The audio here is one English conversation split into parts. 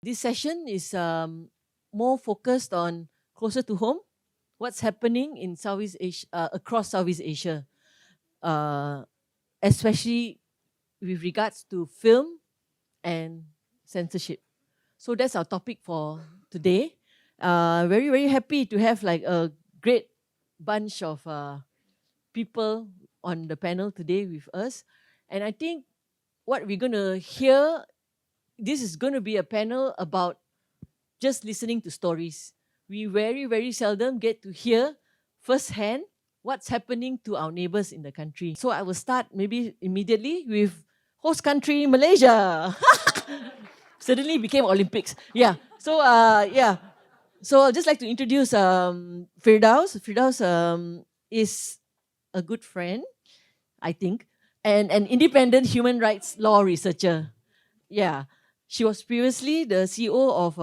This session is more focused on closer to home, what's happening in Southeast Asia, across Southeast Asia, especially with regards to film and censorship. So that's our topic for today. Very, very happy to have like a great bunch of people on the panel today with us. And I think what we're going to hear, this is going to be a panel about just listening to stories. We very, very seldom get to hear firsthand what's happening to our neighbors in the country. So I will start maybe immediately with host country, Malaysia. Suddenly became Olympics. Yeah. So So I'd just like to introduce Firdaus. Firdaus is a good friend, I think, and an independent human rights law researcher. Yeah. She was previously the CEO of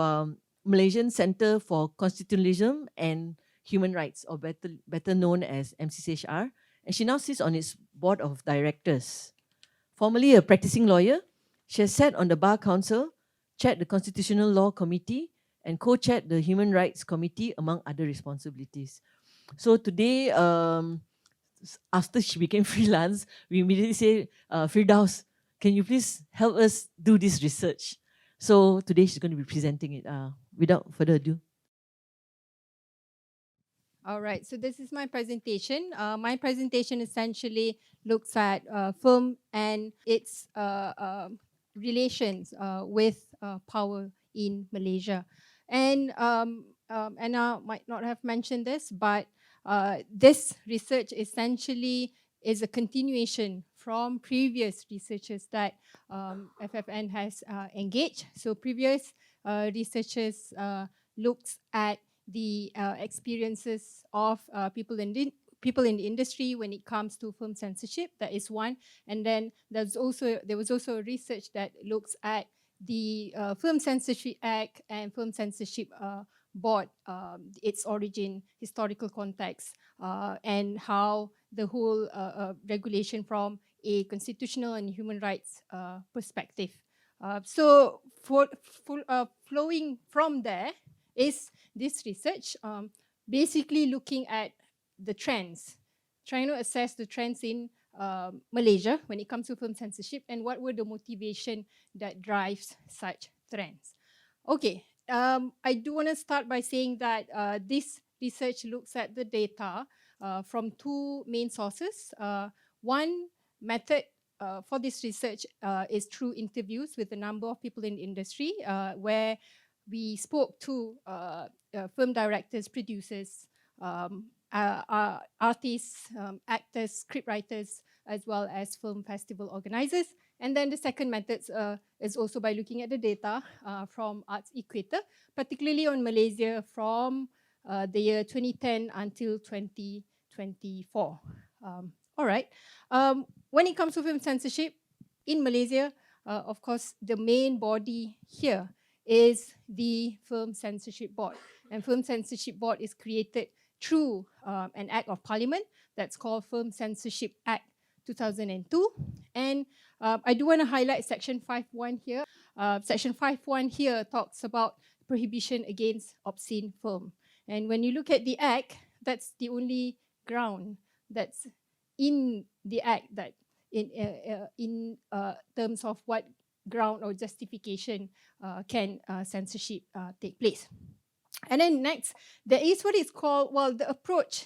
Malaysian Centre for Constitutionalism and Human Rights, or better known as MCCHR, and she now sits on its board of directors. Formerly a practicing lawyer, she has sat on the Bar Council, chaired the Constitutional Law Committee, and co-chaired the Human Rights Committee, among other responsibilities. So today, after she became freelance, we immediately say, Firdaus, can you please help us do this research? So today she's going to be presenting it. Without further ado. All right, so this is my presentation. My presentation essentially looks at film and its relations with power in Malaysia. And Anna might not have mentioned this, but this research essentially is a continuation from previous researchers that FFN has engaged. So previous researchers looked at the experiences of people in the industry when it comes to film censorship. That is one. And then there was also research that looks at the Film Censorship Act and Film Censorship Board, its origin, historical context, and how the whole regulation from a constitutional and human rights perspective. So flowing from there is this research, basically looking at the trends, trying to assess the trends in Malaysia when it comes to film censorship and what were the motivation that drives such trends. Okay, I do want to start by saying that this research looks at the data from two main sources. One method for this research is through interviews with a number of people in the industry, where we spoke to film directors, producers, artists, actors, scriptwriters, as well as film festival organizers. And then the second method is also by looking at the data from Arts Equator, particularly on Malaysia from the year 2010 until 2024. All right. When it comes to film censorship in Malaysia, of course, the main body here is the Film Censorship Board. And Film Censorship Board is created through an act of parliament that's called Film Censorship Act 2002. And I do want to highlight Section 5.1 here. Section 5.1 here talks about prohibition against obscene film. And when you look at the act, that's the only ground that's in the act that in terms of what ground or justification can censorship take place. And then next, there is what is called, well, the approach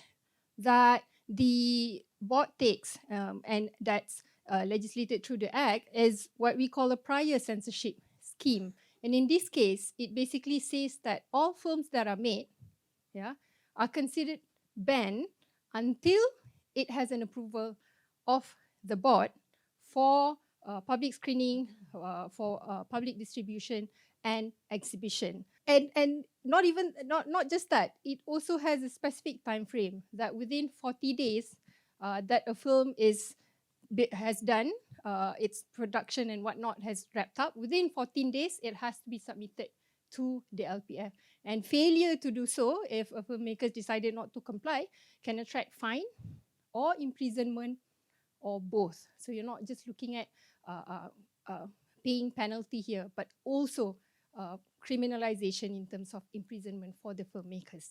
that the board takes, and that's legislated through the act, is what we call a prior censorship scheme. And in this case, it basically says that all films that are made are considered banned until it has an approval of the board for public screening, for public distribution and exhibition. And not just that, it also has a specific time frame that within 40 days that a film has done, its production and whatnot has wrapped up. Within 14 days, it has to be submitted to the LPF. And failure to do so, if a filmmaker decided not to comply, can attract fine or imprisonment or both. So you're not just looking at paying penalty here, but also criminalization in terms of imprisonment for the filmmakers.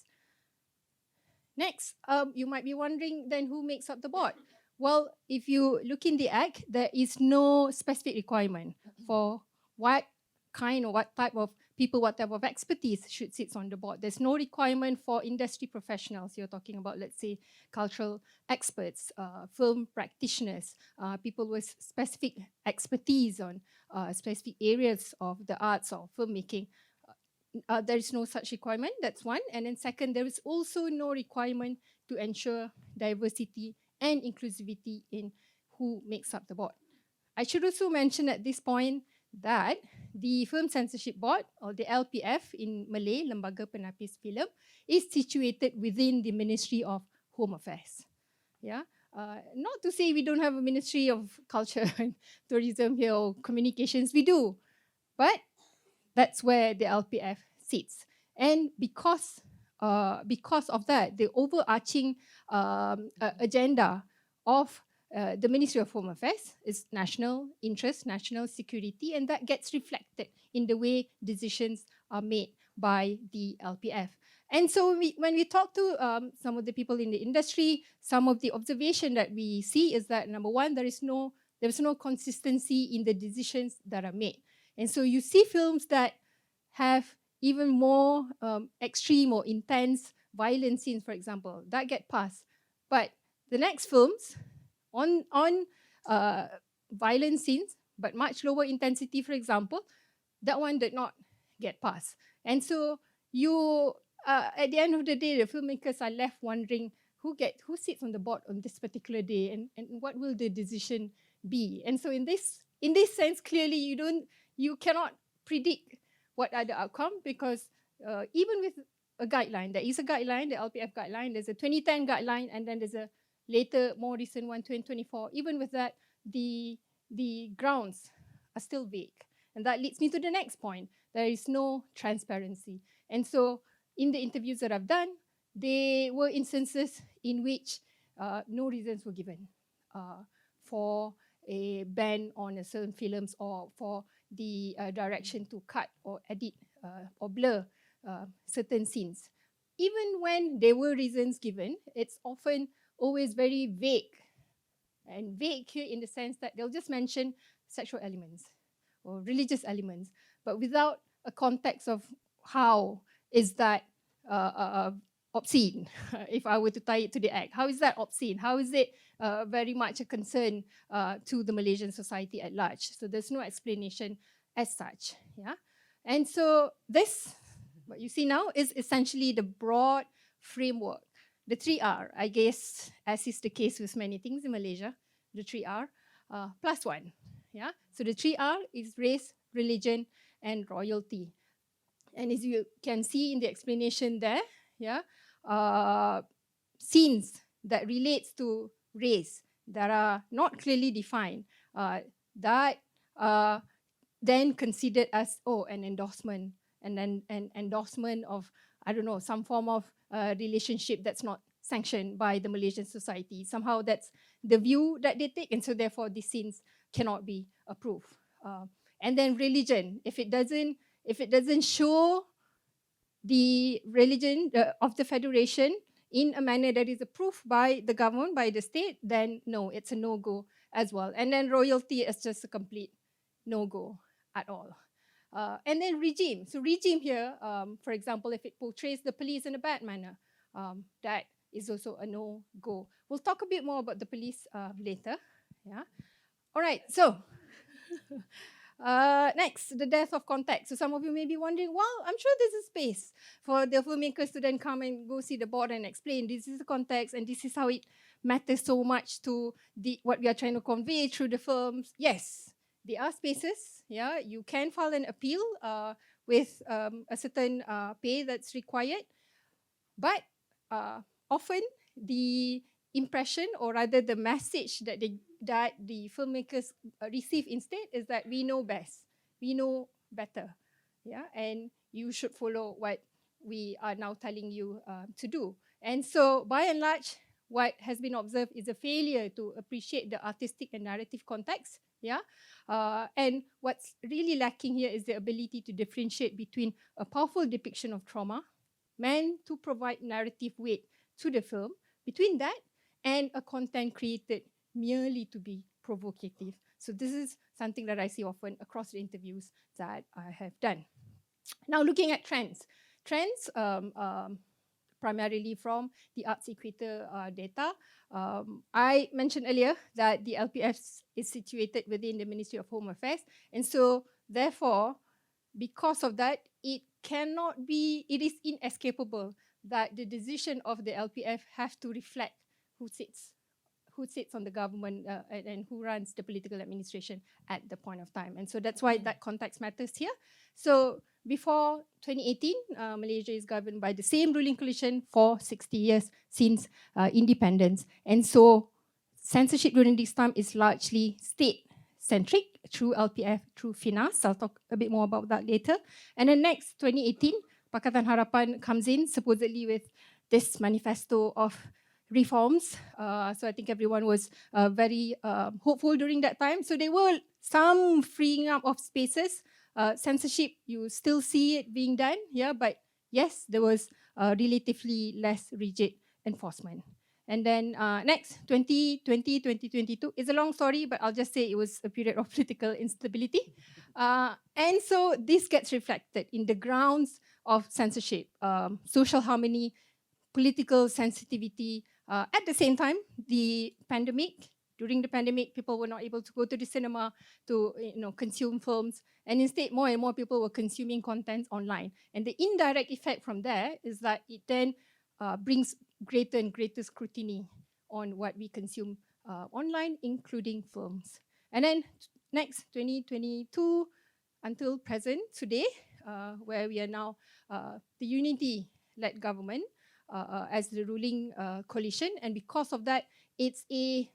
Next, you might be wondering then who makes up the board? Well, if you look in the Act, there is no specific requirement for what kind or what type of people, what type of expertise should sit on the board. There's no requirement for industry professionals. You're talking about, let's say, cultural experts, film practitioners, people with specific expertise on specific areas of the arts or filmmaking. There is no such requirement, that's one. And then second, there is also no requirement to ensure diversity and inclusivity in who makes up the board. I should also mention at this point that the Film Censorship Board, or the LPF in Malay, Lembaga Penapis Film, is situated within the Ministry of Home Affairs. Yeah, not to say we don't have a Ministry of Culture and Tourism here or Communications, we do, but that's where the LPF sits. And because of that, the overarching agenda of the Ministry of Home Affairs is national interest, national security, and that gets reflected in the way decisions are made by the LPF. And so when we talk to some of the people in the industry, some of the observation that we see is that, number one, there is no consistency in the decisions that are made. And so you see films that have even more extreme or intense violent scenes, for example, that get passed. But the next films on violent scenes, but much lower intensity, for example, that one did not get passed. And so you, at the end of the day, the filmmakers are left wondering who sits on the board on this particular day, and what will the decision be. And so in this sense, clearly you cannot predict what are the outcome, because even with a guideline, there is a guideline, the LPF guideline, there's a 2010 guideline, and then there's a later, more recent one, 2024. Even with that, the grounds are still vague. And that leads me to the next point. There is no transparency. And so in the interviews that I've done, there were instances in which no reasons were given for a ban on certain films, or for the direction to cut or edit or blur certain scenes. Even when there were reasons given, it's often always very vague. And vague here in the sense that they'll just mention sexual elements or religious elements, but without a context of how is that obscene, if I were to tie it to the Act. How is that obscene? How is it very much a concern to the Malaysian society at large? So there's no explanation as such. Yeah, and so this, what you see now, is essentially the broad framework. The 3R, I guess, as is the case with many things in Malaysia, the 3R plus one. Yeah, so the 3R is race, religion, and royalty. And as you can see in the explanation there, yeah, scenes that relates to race that are not clearly defined, that then considered as, an endorsement, and then an endorsement of, I don't know, some form of relationship that's not sanctioned by the Malaysian society. Somehow that's the view that they take, and so therefore these scenes cannot be approved. And then religion, if it doesn't show the religion of the federation in a manner that is approved by the government, by the state, then no, it's a no-go as well. And then royalty is just a complete no-go at all. And then regime. So regime here, for example, if it portrays the police in a bad manner, that is also a no-go. We'll talk a bit more about the police later. Yeah. All right, so next, the death of context. So some of you may be wondering, well, I'm sure there's a space for the filmmakers to then come and go see the board and explain this is the context and this is how it matters so much to what we are trying to convey through the films. Yes, there are spaces. Yeah, you can file an appeal with a certain pay that's required, but often the impression, or rather the message that the filmmakers receive instead, is that we know best, we know better, yeah, and you should follow what we are now telling you to do. And so by and large, what has been observed is a failure to appreciate the artistic and narrative context, Yeah, and what's really lacking here is the ability to differentiate between a powerful depiction of trauma meant to provide narrative weight to the film, between that and a content created merely to be provocative. So this is something that I see often across the interviews that I have done. Now, looking at trends. Trends primarily from the Arts Equator data. I mentioned earlier that the LPF is situated within the Ministry of Home Affairs, and so therefore, because of that, it is inescapable that the decision of the LPF have to reflect who sits on the government and who runs the political administration at the point of time. And so that's why that context matters here. So before 2018, Malaysia is governed by the same ruling coalition for 60 years since independence. And so censorship during this time is largely state-centric through LPF, through FINAS. I'll talk a bit more about that later. And then next, 2018, Pakatan Harapan comes in supposedly with this manifesto of reforms. So I think everyone was very hopeful during that time. So there were some freeing up of spaces. Censorship, you still see it being done, yeah, but yes, there was relatively less rigid enforcement. And then next, 2020, 2022, it's a long story, but I'll just say it was a period of political instability. And so this gets reflected in the grounds of censorship, social harmony, political sensitivity. At the same time, during the pandemic, people were not able to go to the cinema to consume films, and instead more and more people were consuming content online. And the indirect effect from there is that it then brings greater and greater scrutiny on what we consume online, including films. And then next, 2022 until present, today, where we are now the unity-led government, as the ruling coalition, and because of that, it's a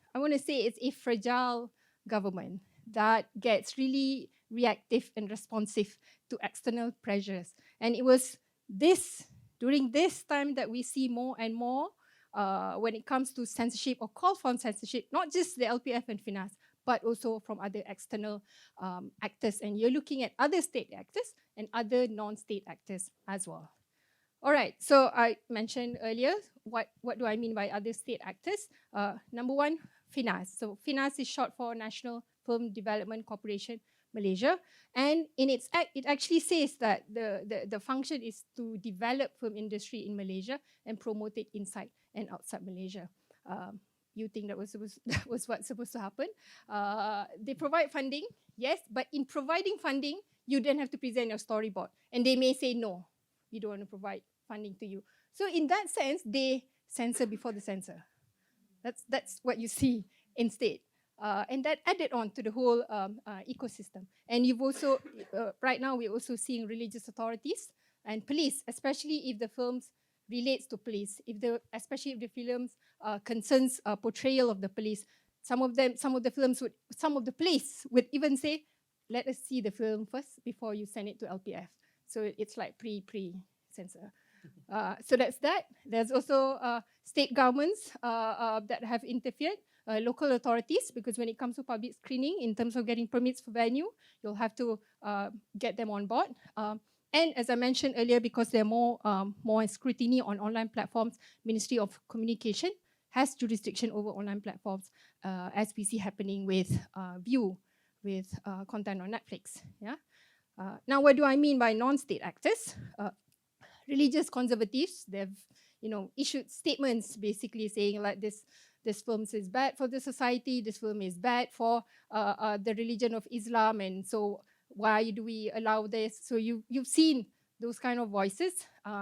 fragile government that gets really reactive and responsive to external pressures. And it was during this time that we see more and more when it comes to censorship or call for censorship, not just the LPF and FINAS, but also from other external actors. And you're looking at other state actors and other non-state actors as well. All right, so I mentioned earlier, what do I mean by other state actors? Number one, FINAS. So FINAS is short for National Film Development Corporation Malaysia. And in its act, it actually says that the function is to develop film industry in Malaysia and promote it inside and outside Malaysia. You think that was what's supposed to happen? They provide funding, yes, but in providing funding, you then have to present your storyboard. And they may say, no, we don't want to provide funding to you. So in that sense, they censor before the censor. That's what you see instead. And that added on to the whole ecosystem. And you've also, right now, we're also seeing religious authorities and police, especially if the films relates to police, especially if the films concerns portrayal of the police. Some of the police would even say, let us see the film first before you send it to LPF. So it's like pre-censor. So that's that. There's also state governments that have interfered, local authorities, because when it comes to public screening, in terms of getting permits for venue, you'll have to get them on board. And as I mentioned earlier, because there are more scrutiny on online platforms, Ministry of Communication has jurisdiction over online platforms, as we see happening with View, with content on Netflix. Yeah. Now, what do I mean by non-state actors? Religious conservatives, they've issued statements basically saying like this film is bad for the society, this film is bad for the religion of Islam, and so why do we allow this? So you've seen those kind of voices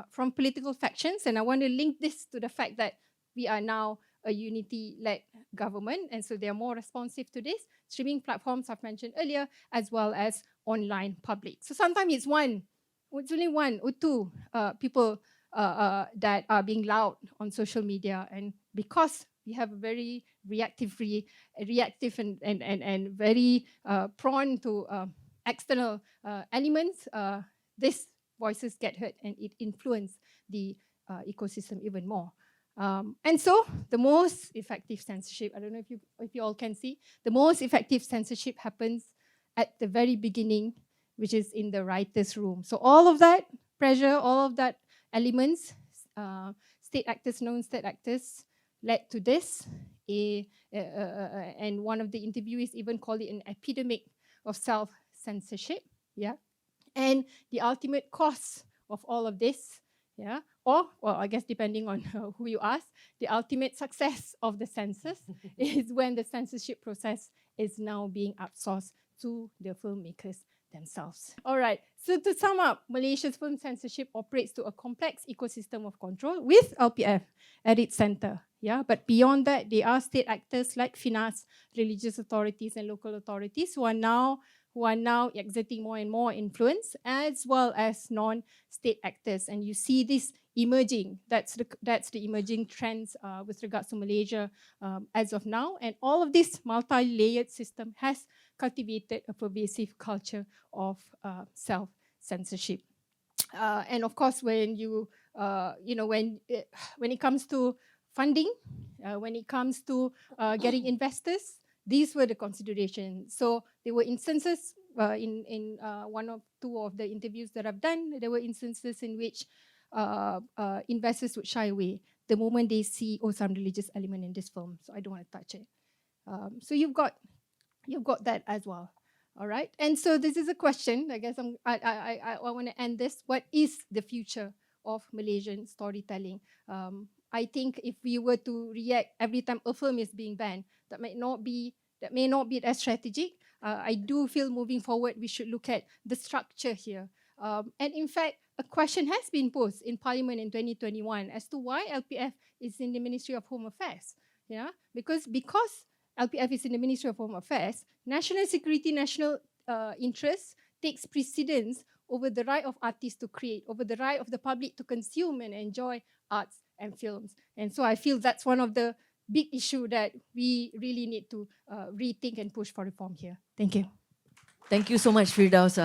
from political factions, and I want to link this to the fact that we are now a unity-led government, and so they're more responsive to this. Streaming platforms I've mentioned earlier, as well as online public. So sometimes it's only one or two people that are being loud on social media, and because we have a very reactive and very prone to external elements, these voices get heard and it influences the ecosystem even more. And so the most effective censorship, I don't know if you all can see, the most effective censorship happens at the very beginning, which is in the writer's room. So all of that pressure, all of that elements, state actors, known state actors, led to this. And one of the interviewees even called it an epidemic of self-censorship. Yeah. And the ultimate cost of all of this, yeah, or well, I guess depending on who you ask, the ultimate success of the census is when the censorship process is now being outsourced to the filmmakers themselves. All right, so to sum up, Malaysia's film censorship operates to a complex ecosystem of control with LPF at its center. Yeah, but beyond that, there are state actors like FINAS, religious authorities and local authorities who are now exerting more and more influence, as well as non-state actors. And you see this emerging. That's the emerging trends with regards to Malaysia as of now. And all of this multi-layered system has cultivated a pervasive culture of self-censorship. And of course, when when it comes to funding, when it comes to getting investors, these were the considerations. So there were instances in one or two of the interviews that I've done, there were instances in which investors would shy away the moment they see, oh, some religious element in this film, so I don't want to touch it. So you've got that as well. All right, and so this is a question. I guess I want to end this. What is the future of Malaysian storytelling? I think if we were to react every time a film is being banned, that may not be as strategic. I do feel moving forward we should look at the structure here. And in fact, a question has been posed in Parliament in 2021 as to why LPF is in the Ministry of Home Affairs. Yeah, because LPF is in the Ministry of Home Affairs, national security, national interest takes precedence over the right of artists to create, over the right of the public to consume and enjoy arts and films. And so I feel that's one of the big issue that we really need to rethink and push for reform here. Thank you. Thank you so much, Firdaus.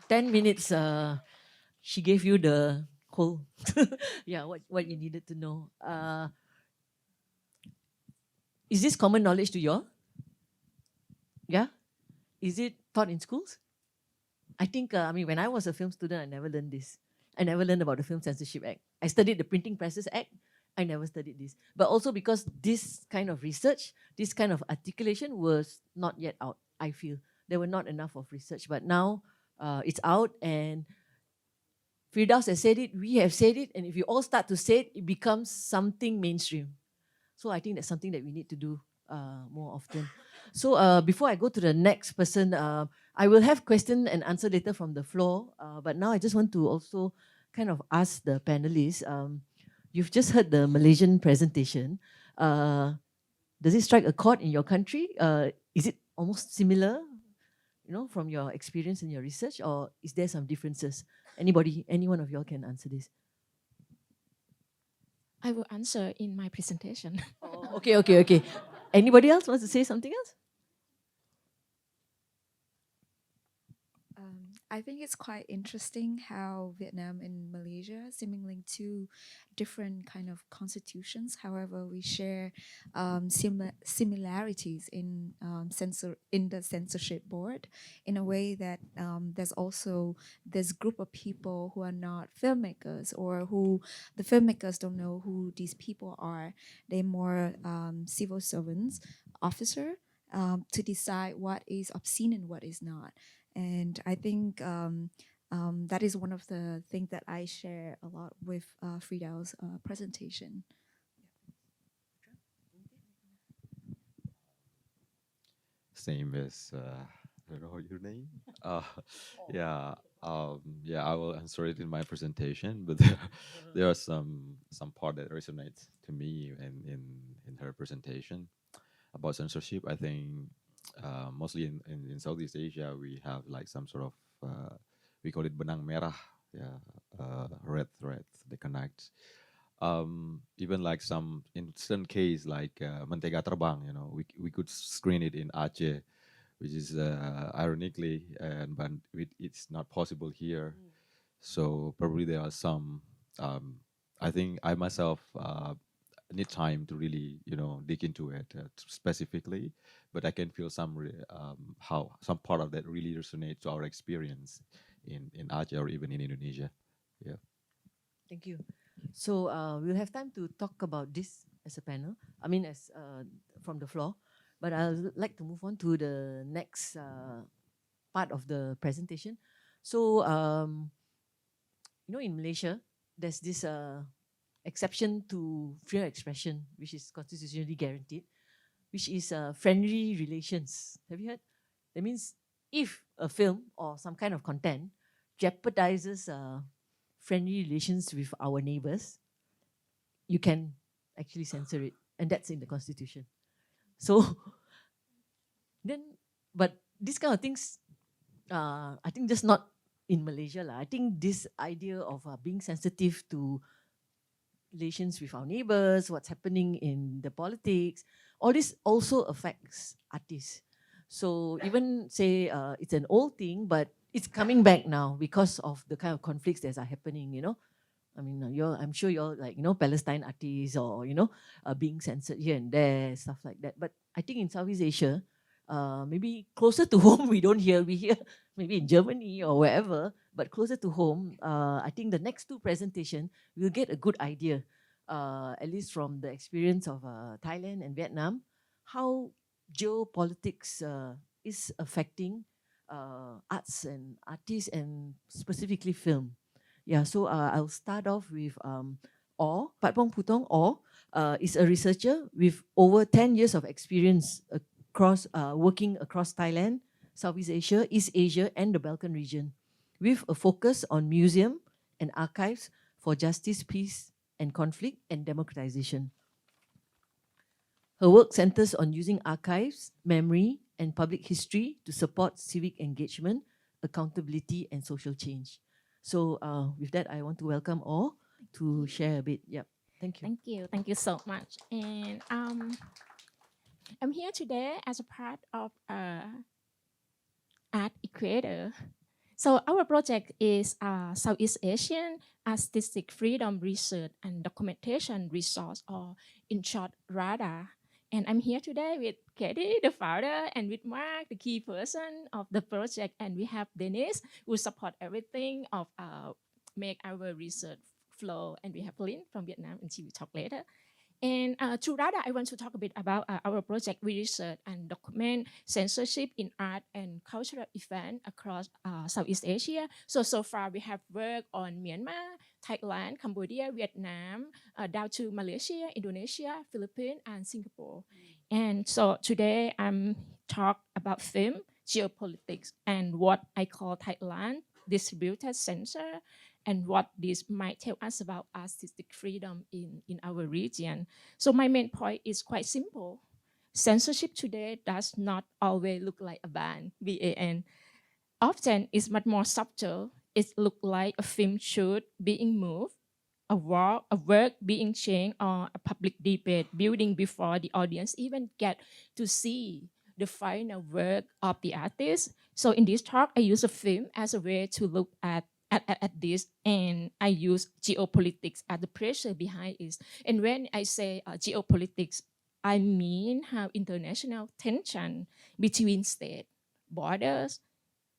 10 minutes, she gave you the whole, yeah, what you needed to know. Is this common knowledge to you all? Yeah? Is it taught in schools? I think, when I was a film student, I never learned this. I never learned about the Film Censorship Act. I studied the Printing Presses Act. I never studied this. But also because this kind of research, this kind of articulation was not yet out, I feel. There were not enough of research. But now it's out, and Firdaus has said it, we have said it, and if you all start to say it, it becomes something mainstream. So I think that's something that we need to do more often. So before I go to the next person, I will have question and answer later from the floor. But now I just want to also kind of ask the panelists. You've just heard the Malaysian presentation. Does it strike a chord in your country? Is it almost similar, from your experience and your research, or is there some differences? Any one of y'all can answer this. I will answer in my presentation. Oh, okay. Anybody else wants to say something else? I think it's quite interesting how Vietnam and Malaysia seemingly two different kind of constitutions. However, we share similarities in the censorship board in a way that there's also this group of people who are not filmmakers, or who the filmmakers don't know who these people are. They're more civil servants, officer, to decide what is obscene and what is not. And I think that is one of the things that I share a lot with Frida's presentation. Same as, I don't know your name. Yeah, I will answer it in my presentation, but there are some part that resonates to me in her presentation about censorship. I think mostly in Southeast Asia, we have like some sort of, we call it benang merah, red thread that connects. Even like some instant case like Mentega Terbang, we could screen it in Aceh, which is ironically, but it's not possible here. So probably there are some, I think I myself, need time to really, dig into it specifically. But I can feel how some part of that really resonates to our experience in Aceh or even in Indonesia. Yeah. Thank you. So we'll have time to talk about this as a panel. I mean, as from the floor. But I'd like to move on to the next part of the presentation. So, in Malaysia, there's this exception to freedom of expression, which is constitutionally guaranteed, which is friendly relations. Have you heard? That means if a film or some kind of content jeopardizes friendly relations with our neighbors, you can actually censor it, and that's in the constitution. So then, but these kind of things, I think just not in Malaysia lah. I think this idea of being sensitive to relations with our neighbors, what's happening in the politics, all this also affects artists. So even say it's an old thing, but it's coming back now because of the kind of conflicts that are happening, I mean, I'm sure you're like, Palestine artists or, being censored here and there, stuff like that. But I think in Southeast Asia, maybe closer to home, we hear maybe in Germany or wherever, but closer to home, I think the next two presentations, we'll get a good idea, at least from the experience of Thailand and Vietnam, how geopolitics is affecting arts and artists and specifically film. Yeah, so I'll start off with Or. Patpong Putong Or is a researcher with over 10 years of experience across working across Thailand, Southeast Asia, East Asia, and the Balkan region, with a focus on museum and archives for justice, peace, and conflict and democratization. Her work centers on using archives, memory, and public history to support civic engagement, accountability, and social change. So with that, I want to welcome all to share a bit. Yep. Thank you. Thank you so much. And I'm here today as a part of Art Equator. So our project is Southeast Asian Artistic Freedom Research and Documentation Resource, or in short, RADA. And I'm here today with Katie, the founder, and with Mark, the key person of the project. And we have Denise, who support everything of make our research flow. And we have Lynn from Vietnam, and she will talk later. And through RADA, I want to talk a bit about our project. We research and document censorship in art and cultural events across Southeast Asia. So far, we have worked on Myanmar, Thailand, Cambodia, Vietnam, down to Malaysia, Indonesia, Philippines, and Singapore. And so today, I'm talk about film, geopolitics, and what I call Thailand distributed censor, and what this might tell us about artistic freedom in our region. So my main point is quite simple. Censorship today does not always look like a ban, B-A-N. Often it's much more subtle. It looks like a film shoot being moved, a work being changed, or a public debate building before the audience even get to see the final work of the artist. So in this talk, I use a film as a way to look at this, and I use geopolitics as the pressure behind it. And when I say geopolitics, I mean how international tension between state, borders,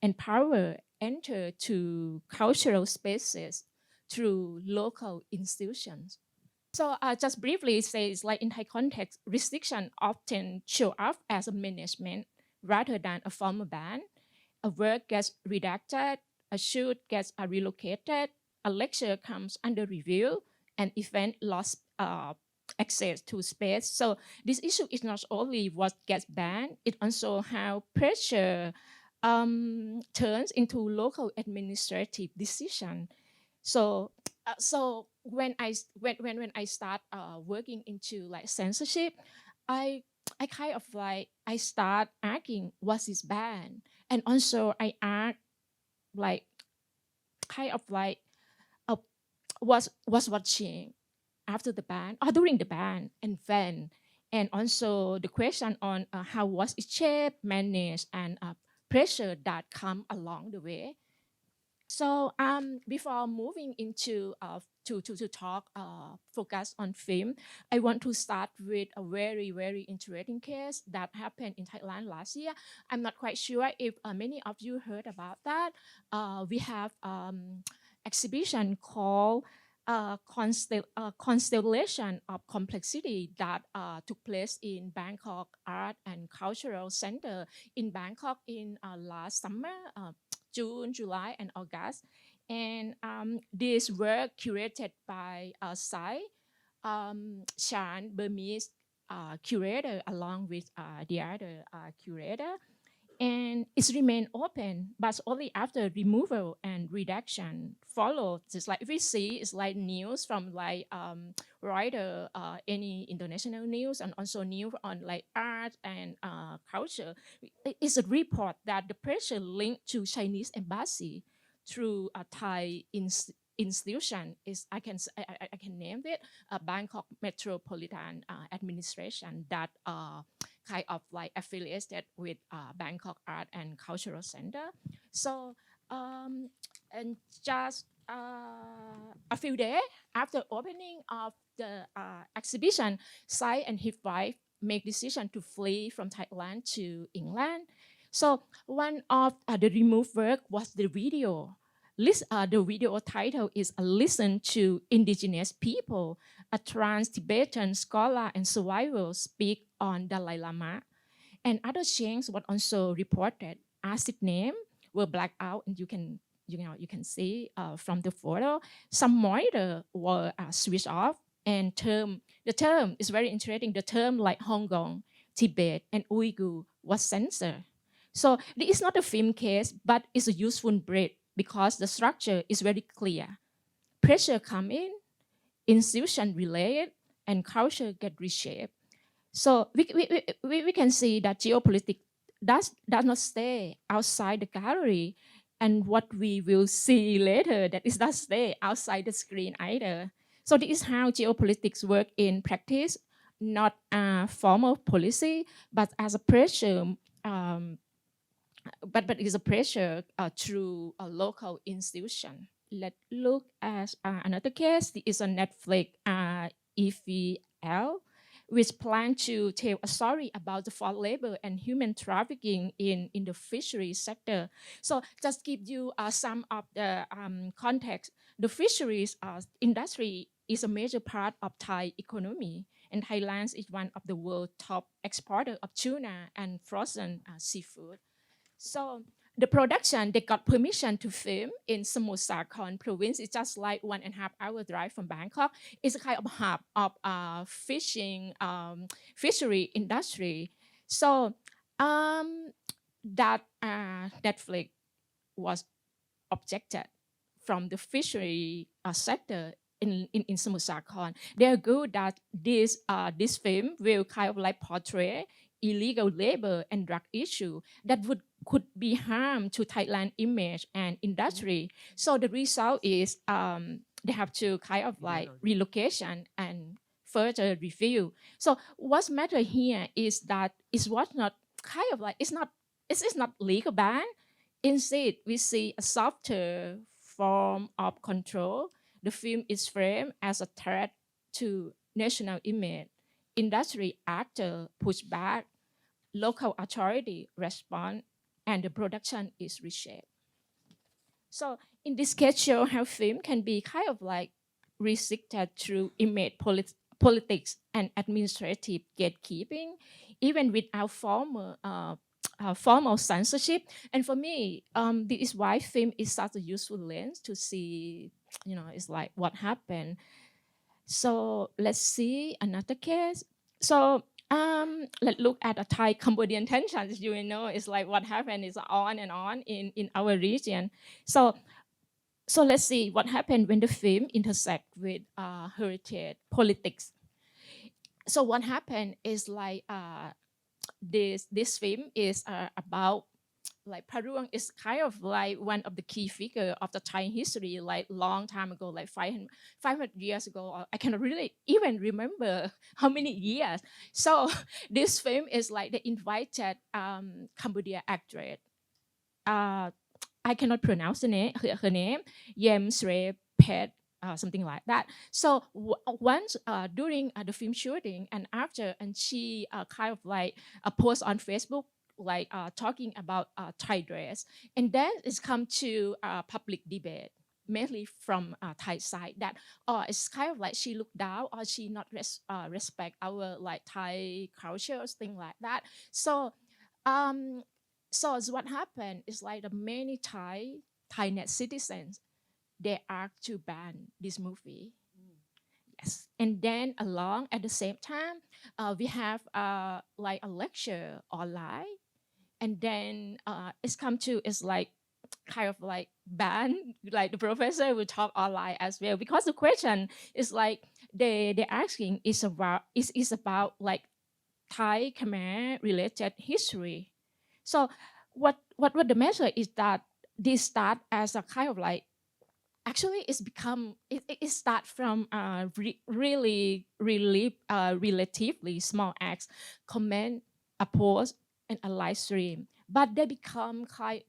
and power enter to cultural spaces through local institutions. So just briefly say, it's like in Thai context, restriction often show up as a management rather than a formal ban. A work gets redacted, a shoot gets relocated, a lecture comes under review, an event lost access to space. So this issue is not only what gets banned, it also how pressure turns into local administrative decision. So when I start working into like censorship, I kind of like I start asking what is banned, and also I ask like kind of like what's changed after the ban or during the ban and when, and also the question on how was it shaped, managed, and pressure that come along the way. So before moving into to talk focus on film, I want to start with a very interesting case that happened in Thailand last year. I'm not quite sure if many of you heard about that. We have exhibition called Constellation of Complexity that took place in Bangkok Art and Cultural Center in Bangkok in last summer. June, July, and August. And this work curated by Sai, Shan, Burmese curator, along with the other curator. And it's remained open, but only after removal and redaction followed. Just like we see, it's like news from like Reuters, any international news, and also news on like art and culture. It's a report that the pressure linked to Chinese embassy through a Thai institution is I can name it Bangkok Metropolitan Administration that kind of like affiliated with Bangkok Art and Cultural Center. So, and just a few days after opening of the exhibition, Sai and his wife make decision to flee from Thailand to England. So one of the removed work was the video. The video title is "A Listen to Indigenous People," a trans-Tibetan scholar and survivor speak on Dalai Lama. And other changes were also reported. Acid name were blacked out, and you can see from the photo. Some monitor were switched off, and the term is very interesting. The term like Hong Kong, Tibet, and Uyghur was censored. So this is not a film case, but it's a useful break because the structure is very clear. Pressure come in, institution related, and culture get reshaped. So we can see that geopolitics does not stay outside the gallery, and what we will see later that it does stay outside the screen either. So this is how geopolitics work in practice, not a formal policy, but as a pressure. But it is a pressure through a local institution. Let's look at another case. This is a Netflix EVL, which plan to tell a story about the forced labor and human trafficking in the fishery sector. So just give you some of the context. The fisheries industry is a major part of Thai economy, and Thailand is one of the world's top exporter of tuna and frozen seafood. So the production, they got permission to film in Samut Sakhon province. It's just like 1.5 hour drive from Bangkok. It's a kind of hub of fishery industry. So that Netflix was objected from the fishery sector in Samut Sakhon. They argued that this film will kind of like portray illegal labor and drug issue that could be harm to Thailand image and industry. So the result is they have to kind of like relocation and further review. So what's matter here is that it was not kind of like it's not legal ban. Instead, we see a softer form of control. The film is framed as a threat to national image. Industry actor push back, local authority respond, and the production is reshaped. So in this case, show how film can be kind of like restricted through image politics and administrative gatekeeping, even without formal censorship. And for me, this is why film is such a useful lens to see, it's like what happened. So let's see another case. So let's look at a Thai-Cambodian tensions. You know, it's like what happened is on and on in our region. So let's see what happened when the film intersect with heritage politics. So what happened is like this film is about like Paruang is kind of like one of the key figure of the Thai history, like long time ago, like 500 years ago. I cannot really even remember how many years. So this film is like the invited Cambodia actress, I cannot pronounce her name, Yem Sre Pet, something like that. So once during the film shooting and after, and she kind of like post on Facebook, like talking about Thai dress, and then it's come to public debate, mainly from Thai side, that it's kind of like she looked down or she not respect our like Thai culture, thing like that. So um what happened is like the many Thai-net citizens, they are to ban this movie. Yes, and then along at the same time, we have like a lecture online, and then it's come to it's like kind of like ban, like the professor will talk online as well, because the question is like they're asking is about like Thai Khmer related history. So what the measure is that this start as a kind of like, actually it's become it start from relatively small acts, comment, a post, and a live stream, but they became kind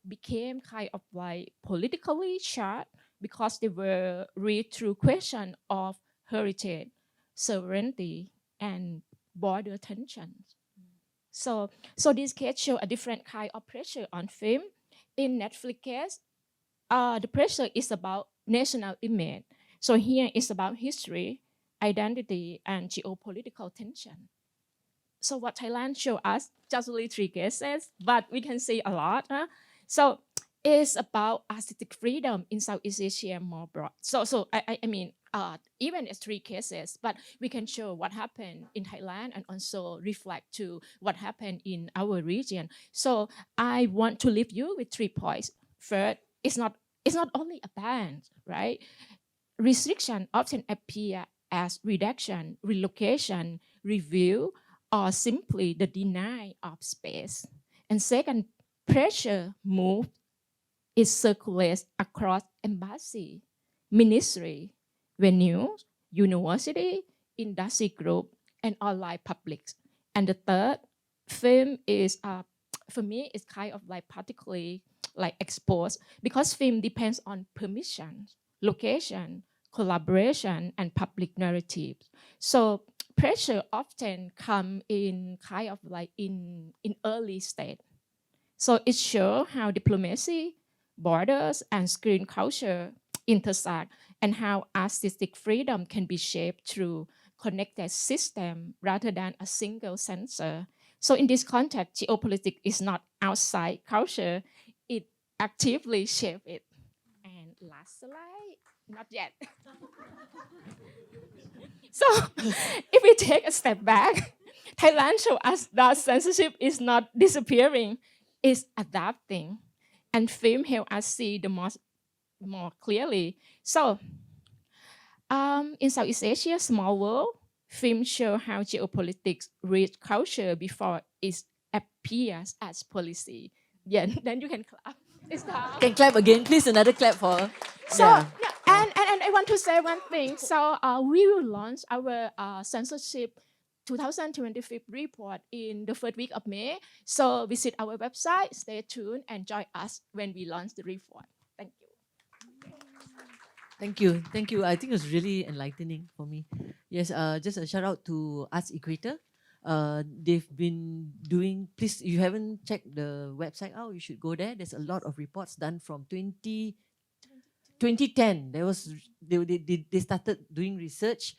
of like politically charged, because they were read through question of heritage, sovereignty, and border tensions. So this case show a different kind of pressure on film. In Netflix case, the pressure is about national image. So here is about history, identity, and geopolitical tension. So what Thailand show us, just only 3 cases, but we can see a lot. So it's about artistic freedom in Southeast Asia more broad. I mean, even it's 3 cases, but we can show what happened in Thailand and also reflect to what happened in our region. So I want to leave you with 3 points. First, it's not only a ban, right? Restriction often appear as reduction, relocation, review, or simply the deny of space. And second, pressure move is circulates across embassy, ministry, venues, university, industry group, and online publics. And the third, film is for me it's kind of like particularly like exposed, because film depends on permission, location, collaboration, and public narratives. So pressure often come in kind of like in early state. So it shows how diplomacy, borders, and screen culture intersect, and how artistic freedom can be shaped through connected system rather than a single censor. So in this context, geopolitics is not outside culture, it actively shapes it. And last slide, not yet. So if we take a step back, Thailand shows us that censorship is not disappearing, it's adapting. And film help us see the more clearly. So in Southeast Asia, small world, film show how geopolitics reach culture before it appears as policy. Yeah, then you can clap. It's time. Can clap again, please. Another clap for her. So yeah, and I want to say one thing. So we will launch our censorship 2025 report in the first week of May. So visit our website, stay tuned, and join us when we launch the report. Thank you. Thank you. Thank you. I think it was really enlightening for me. Yes, just a shout out to Arts Equator. They've been doing, please, if you haven't checked the website out, you should go there. There's a lot of reports done from 2010. They started doing research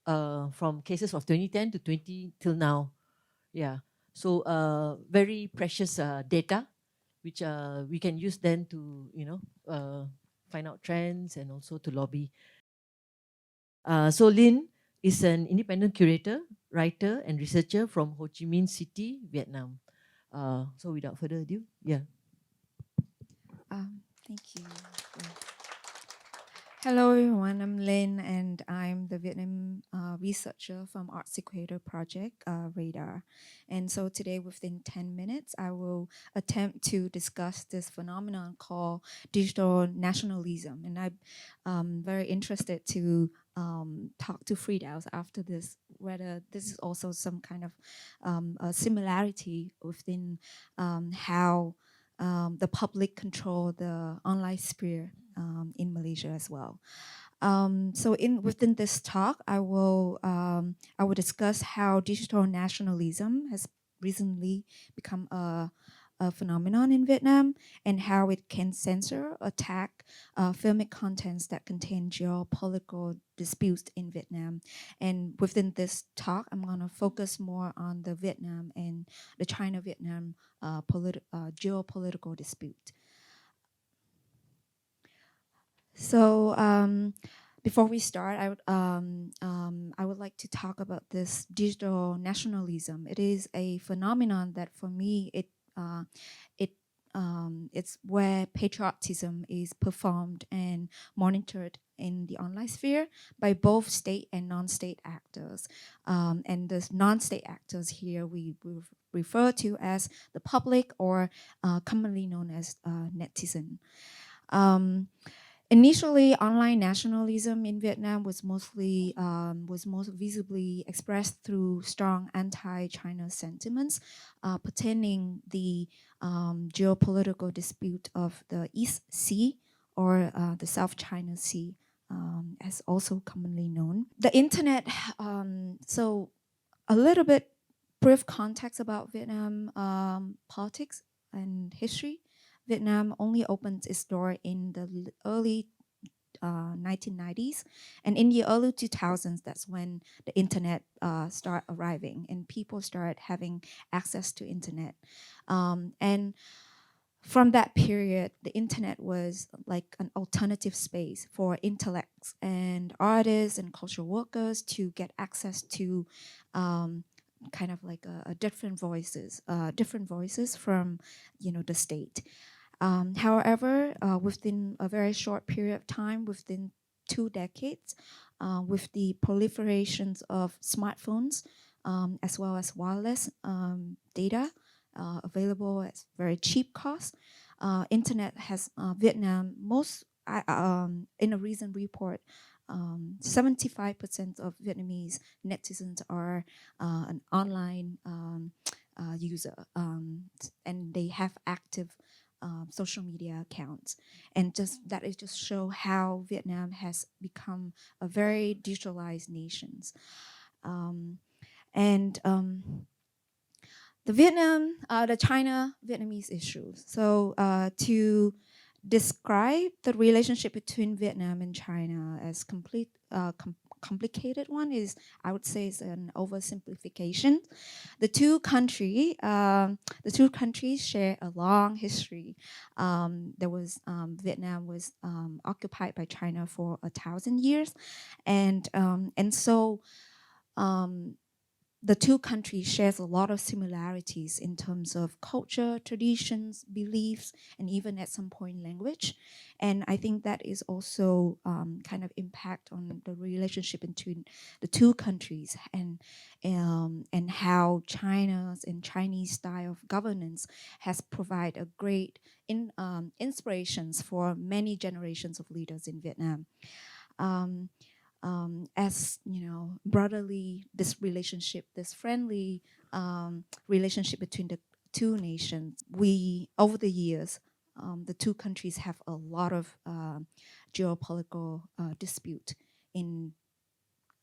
from cases of 2010 to 20 till now. Yeah. So very precious data, which we can use then to, find out trends and also to lobby. So Lin is an independent curator, writer, and researcher from Ho Chi Minh City, Vietnam. So without further ado, yeah. Thank you. Hello everyone, I'm Lin and I'm the Vietnam researcher from Arts Equator Project, Radar. And so today within 10 minutes, I will attempt to discuss this phenomenon called digital nationalism. And I'm very interested to talk to Friedels after this, whether this is also some kind of a similarity within how the public control the online sphere in Malaysia as well. So within this talk, I will discuss how digital nationalism has recently become a phenomenon in Vietnam, and how it can censor, attack filmic contents that contain geopolitical disputes in Vietnam. And within this talk, I'm going to focus more on the Vietnam and the China-Vietnam geopolitical dispute. So before we start, I would like to talk about this digital nationalism. It is a phenomenon that, for me, it's where patriotism is performed and monitored in the online sphere by both state and non-state actors. And the non-state actors here we refer to as the public, or commonly known as netizen. Initially, online nationalism in Vietnam was most visibly expressed through strong anti-China sentiments pertaining the geopolitical dispute of the East Sea, or the South China Sea, as also commonly known. The internet, so a little bit brief context about Vietnam politics and history. Vietnam only opened its door in the early 1990s, and in the early 2000s, that's when the internet started arriving and people started having access to internet. And from that period, the internet was like an alternative space for intellects and artists and cultural workers to get access to kind of like a different voices from, the state. However, within a very short period of time, within 2 decades, with the proliferations of smartphones, as well as wireless data available at very cheap cost, internet has Vietnam in a recent report, 75% of Vietnamese netizens are an online user, and they have active social media accounts, and that is just show how Vietnam has become a very digitalized nation. The China-Vietnamese issues. So to describe the relationship between Vietnam and China as complicated one is, I would say, is an oversimplification. The two countries share a long history. Vietnam was occupied by China for 1,000 years, and so the two countries shares a lot of similarities in terms of culture, traditions, beliefs, and even at some point language. And I think that is also kind of impact on the relationship between the two countries, and how China's and Chinese style of governance has provided a great inspirations for many generations of leaders in Vietnam. As brotherly, this friendly relationship between the two nations, over the years, the two countries have a lot of geopolitical dispute. In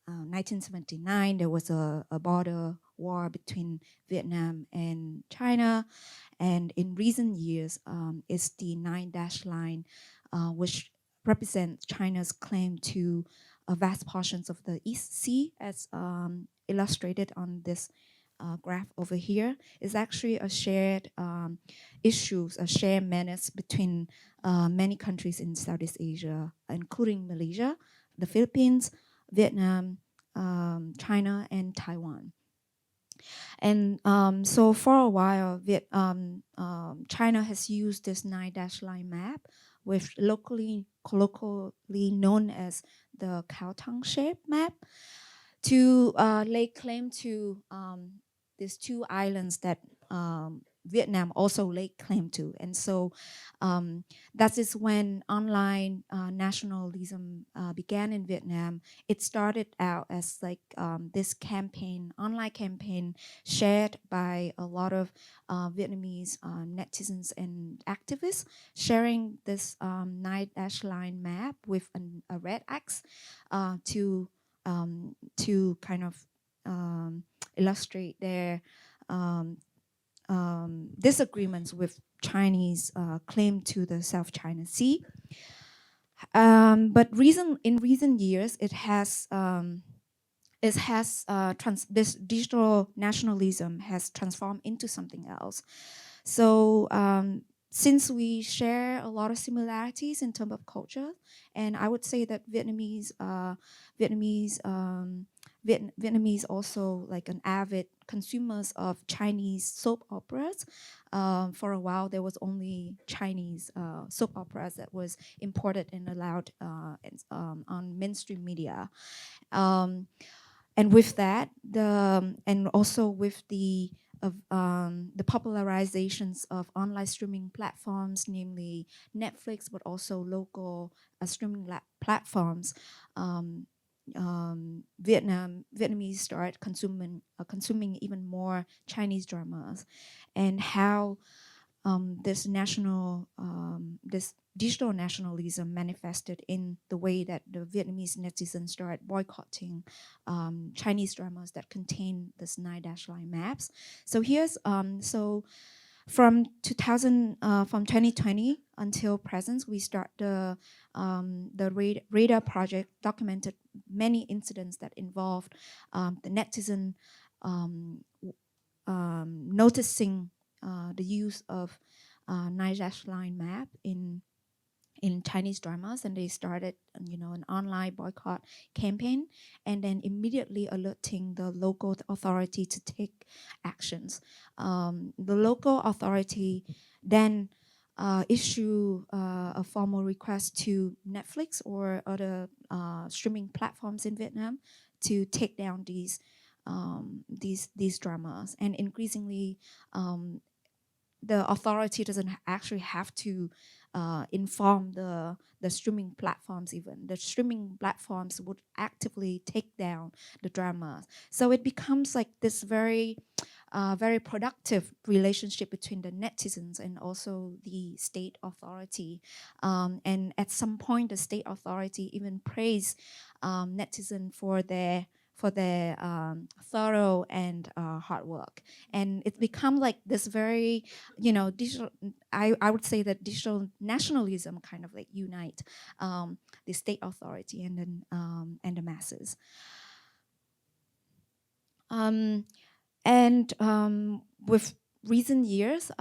1979, there was a border war between Vietnam and China, and in recent years, it's the 9-dash line, which represents China's claim to vast portions of the East Sea, as illustrated on this graph over here. Is actually a shared issues, a shared menace between many countries in Southeast Asia, including Malaysia, the Philippines, Vietnam, China, and Taiwan. And so for a while, China has used this 9-dash line map, which colloquially known as the cow tongue shape map, to lay claim to these two islands that Vietnam also laid claim to. And so that is when online nationalism began in Vietnam. It started out as like this campaign, online campaign shared by a lot of Vietnamese netizens and activists, sharing this 9-dash-line map with a red X to kind of illustrate their disagreements with Chinese claim to the South China Sea. But in recent years, this digital nationalism has transformed into something else. So since we share a lot of similarities in terms of culture, and I would say that Vietnamese also like an avid consumers of Chinese soap operas. For a while, there was only Chinese soap operas that was imported and allowed on mainstream media. And with that, and also with the popularizations of online streaming platforms, namely Netflix, but also local streaming platforms, Vietnamese start consuming even more Chinese dramas, and how this digital nationalism manifested in the way that the Vietnamese netizens started boycotting Chinese dramas that contain this 9-dash-line maps. So here's from 2020 until present, we start the Radar project, documented many incidents that involved the netizen noticing the use of 9-dash-line map in Chinese dramas, and they started, an online boycott campaign, and then immediately alerting the local authority to take actions. The local authority then issue a formal request to Netflix or other streaming platforms in Vietnam to take down these dramas, and increasingly the authority doesn't actually have to inform the streaming platforms. Even the streaming platforms would actively take down the dramas. So it becomes like this very productive relationship between the netizens and also the state authority. And at some point, the state authority even praised netizen for their thorough and hard work. And it's become like this very, digital, I would say that digital nationalism kind of like unite the state authority and then and the masses. With recent years,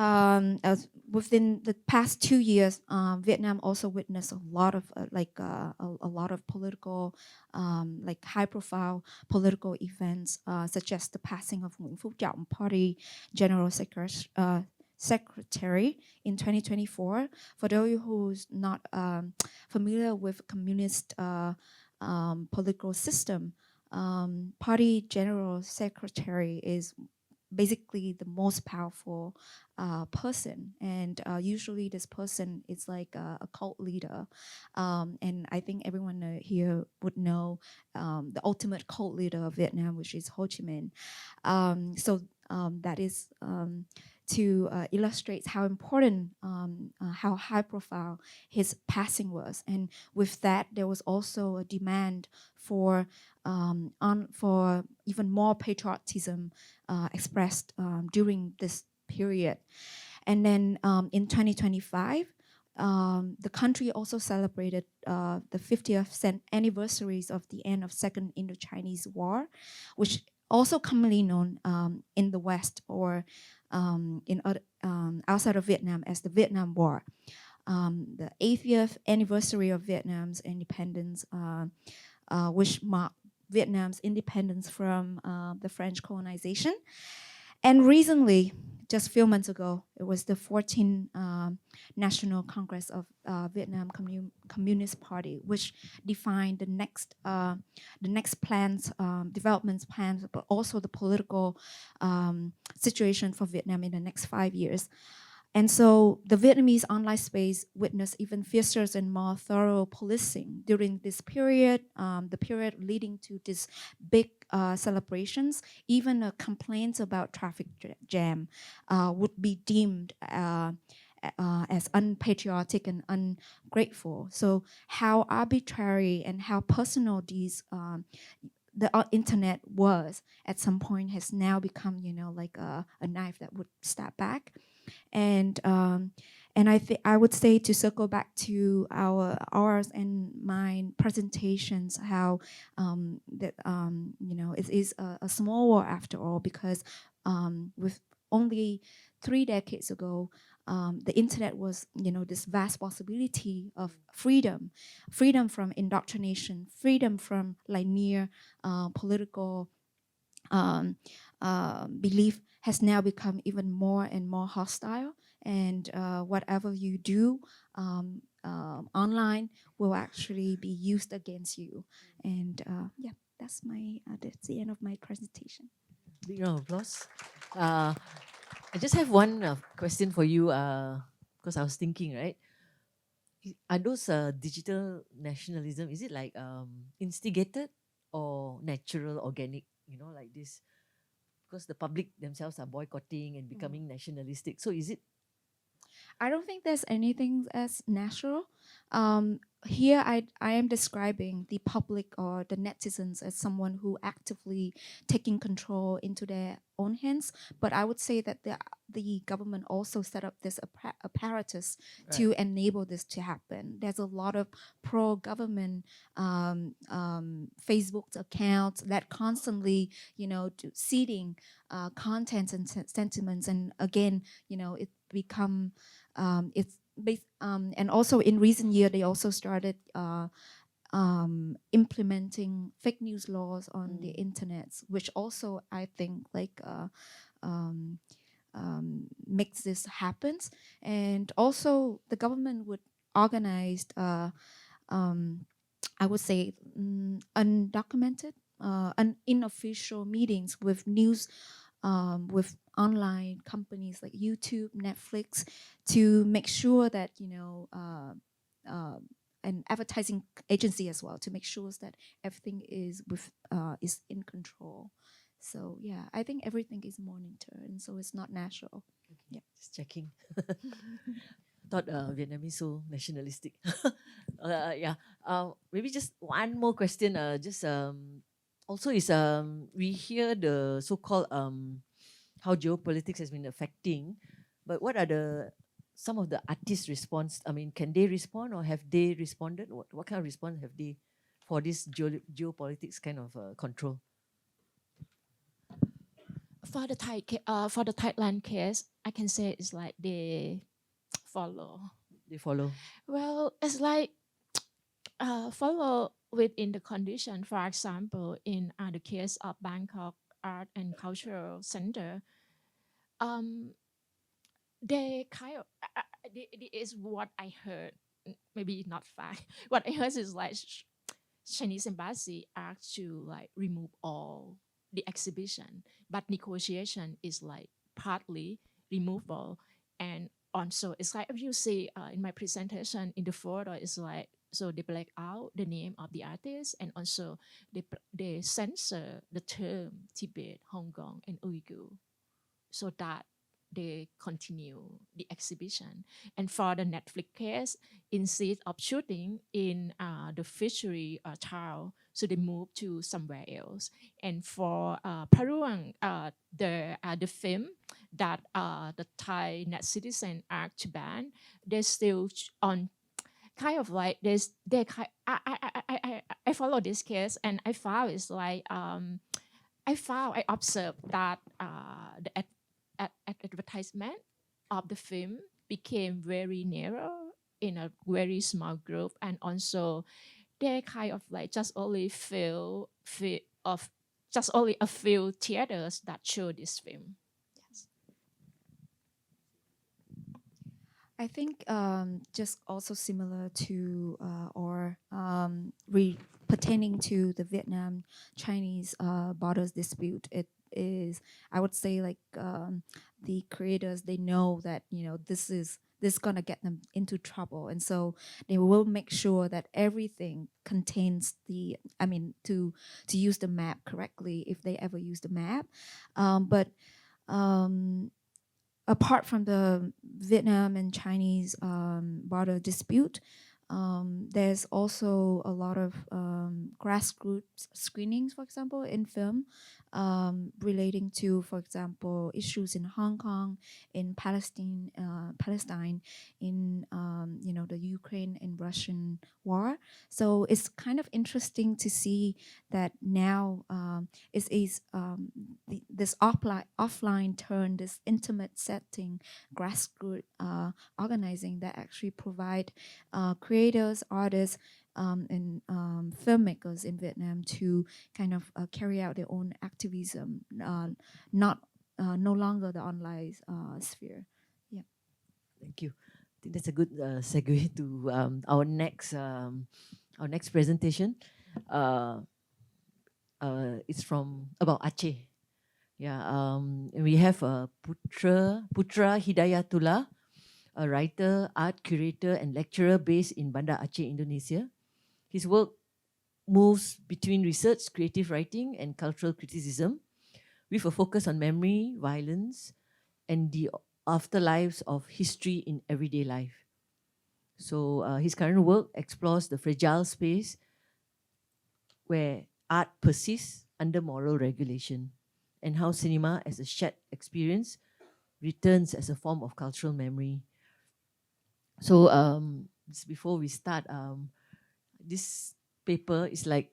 within the past 2 years, Vietnam also witnessed a lot of political, high-profile political events, such as the passing of Nguyễn Phú Trọng, Party General Secretary in 2024. For those who's not familiar with communist political system, Party General Secretary is basically the most powerful person, and usually this person is like a cult leader, and I think everyone here would know the ultimate cult leader of Vietnam, which is Ho Chi Minh. So that is to illustrate how important, how high profile his passing was. And with that, there was also a demand for even more patriotism expressed during this period. And then in 2025, the country also celebrated the 50th anniversaries of the end of Second Indo-Chinese War, which also commonly known in the West or in other, outside of Vietnam as the Vietnam War. The 80th anniversary of Vietnam's independence, which marked Vietnam's independence from the French colonization. And recently, just a few months ago, it was the 14th National Congress of Vietnam Communist Party, which defined the next plans, development plans, but also the political situation for Vietnam in the next 5 years. And so the Vietnamese online space witnessed even fiercer and more thorough policing during this period, the period leading to these big celebrations. Even complaints about traffic jam would be deemed as unpatriotic and ungrateful. So how arbitrary and how personal these the internet was at some point has now become, like a knife that would stab back. And I would say, to circle back to ours and mine presentations, how that it is a small war after all, because with only 3 decades ago, the internet was, this vast possibility of freedom from indoctrination, freedom from linear political belief has now become even more and more hostile. And whatever you do online will actually be used against you. And yeah, that's the end of my presentation. Big round of applause. I just have one question for you, because I was thinking, right? Are those digital nationalism, is it like instigated or natural, organic, like this? Because the public themselves are boycotting and becoming nationalistic. So is it? I don't think there's anything as natural. Here I am describing the public or the netizens as someone who actively taking control into their own hands. But I would say that the government also set up this apparatus to enable this to happen. There's a lot of pro-government Facebook accounts that constantly, seeding contents and sentiments. And again, it become it's based, and also in recent year they also started implementing fake news laws on the internet, which also I think like makes this happen. And also the government would organize I would say undocumented unofficial meetings with news with online companies like YouTube, Netflix, to make sure that an advertising agency as well, to make sure that everything is in control. So yeah, I think everything is monitored, and so it's not natural. Okay. Yeah, just checking. Thought Vietnamese so nationalistic. Yeah. Maybe just one more question. Just also is we hear the so-called how geopolitics has been affecting, but what are some of the artists' response? I mean, can they respond or have they responded? What kind of response have they for this geopolitics kind of control? For the Thailand case, I can say it's like they follow. They follow. Well, it's like follow within the condition. For example, in the case of Bangkok Art and Cultural Center, they kind of it is what I heard. Maybe not fact. What I heard is like Chinese embassy asked to like remove all the exhibition, but negotiation is like partly removal. And also it's like, if you see in my presentation in the photo, it's like, so they black out the name of the artist, and also they censor the term Tibet, Hong Kong, and Uyghur, so that they continue the exhibition. And for the Netflix case, instead of shooting in the fishery town, so they moved to somewhere else. And for Paruang, the film that the Thai net citizen act to ban, they still on kind of like this. I follow this case, and I found it's like I observed that the advertisement of the film became very narrow in a very small group, and also they kind of like just only just only a few theaters that show this film. Yes. I think just also similar to or pertaining to the Vietnam Chinese borders dispute. It is, I would say, like the creators, they know that this is gonna get them into trouble, and so they will make sure that everything contains the. I mean, to use the map correctly, if they ever use the map, but. Apart from the Vietnam and Chinese border dispute, there's also a lot of grassroots screenings, for example, in film, relating to, for example, issues in Hong Kong, in Palestine, in the Ukraine and Russian war. So it's kind of interesting to see that now this offline turn, this intimate setting, grassroots organizing that actually provide creators, artists, and filmmakers in Vietnam to kind of carry out their own activism, not no longer the online sphere. Yeah. Thank you. I think that's a good segue to our next presentation. It's from about Aceh. Yeah, and we have Putra Hidayatullah, a writer, art curator, and lecturer based in Banda Aceh, Indonesia. His work moves between research, creative writing, and cultural criticism, with a focus on memory, violence, and the afterlives of history in everyday life. So his current work explores the fragile space where art persists under moral regulation, and how cinema as a shared experience returns as a form of cultural memory. So just before we start, this paper is like,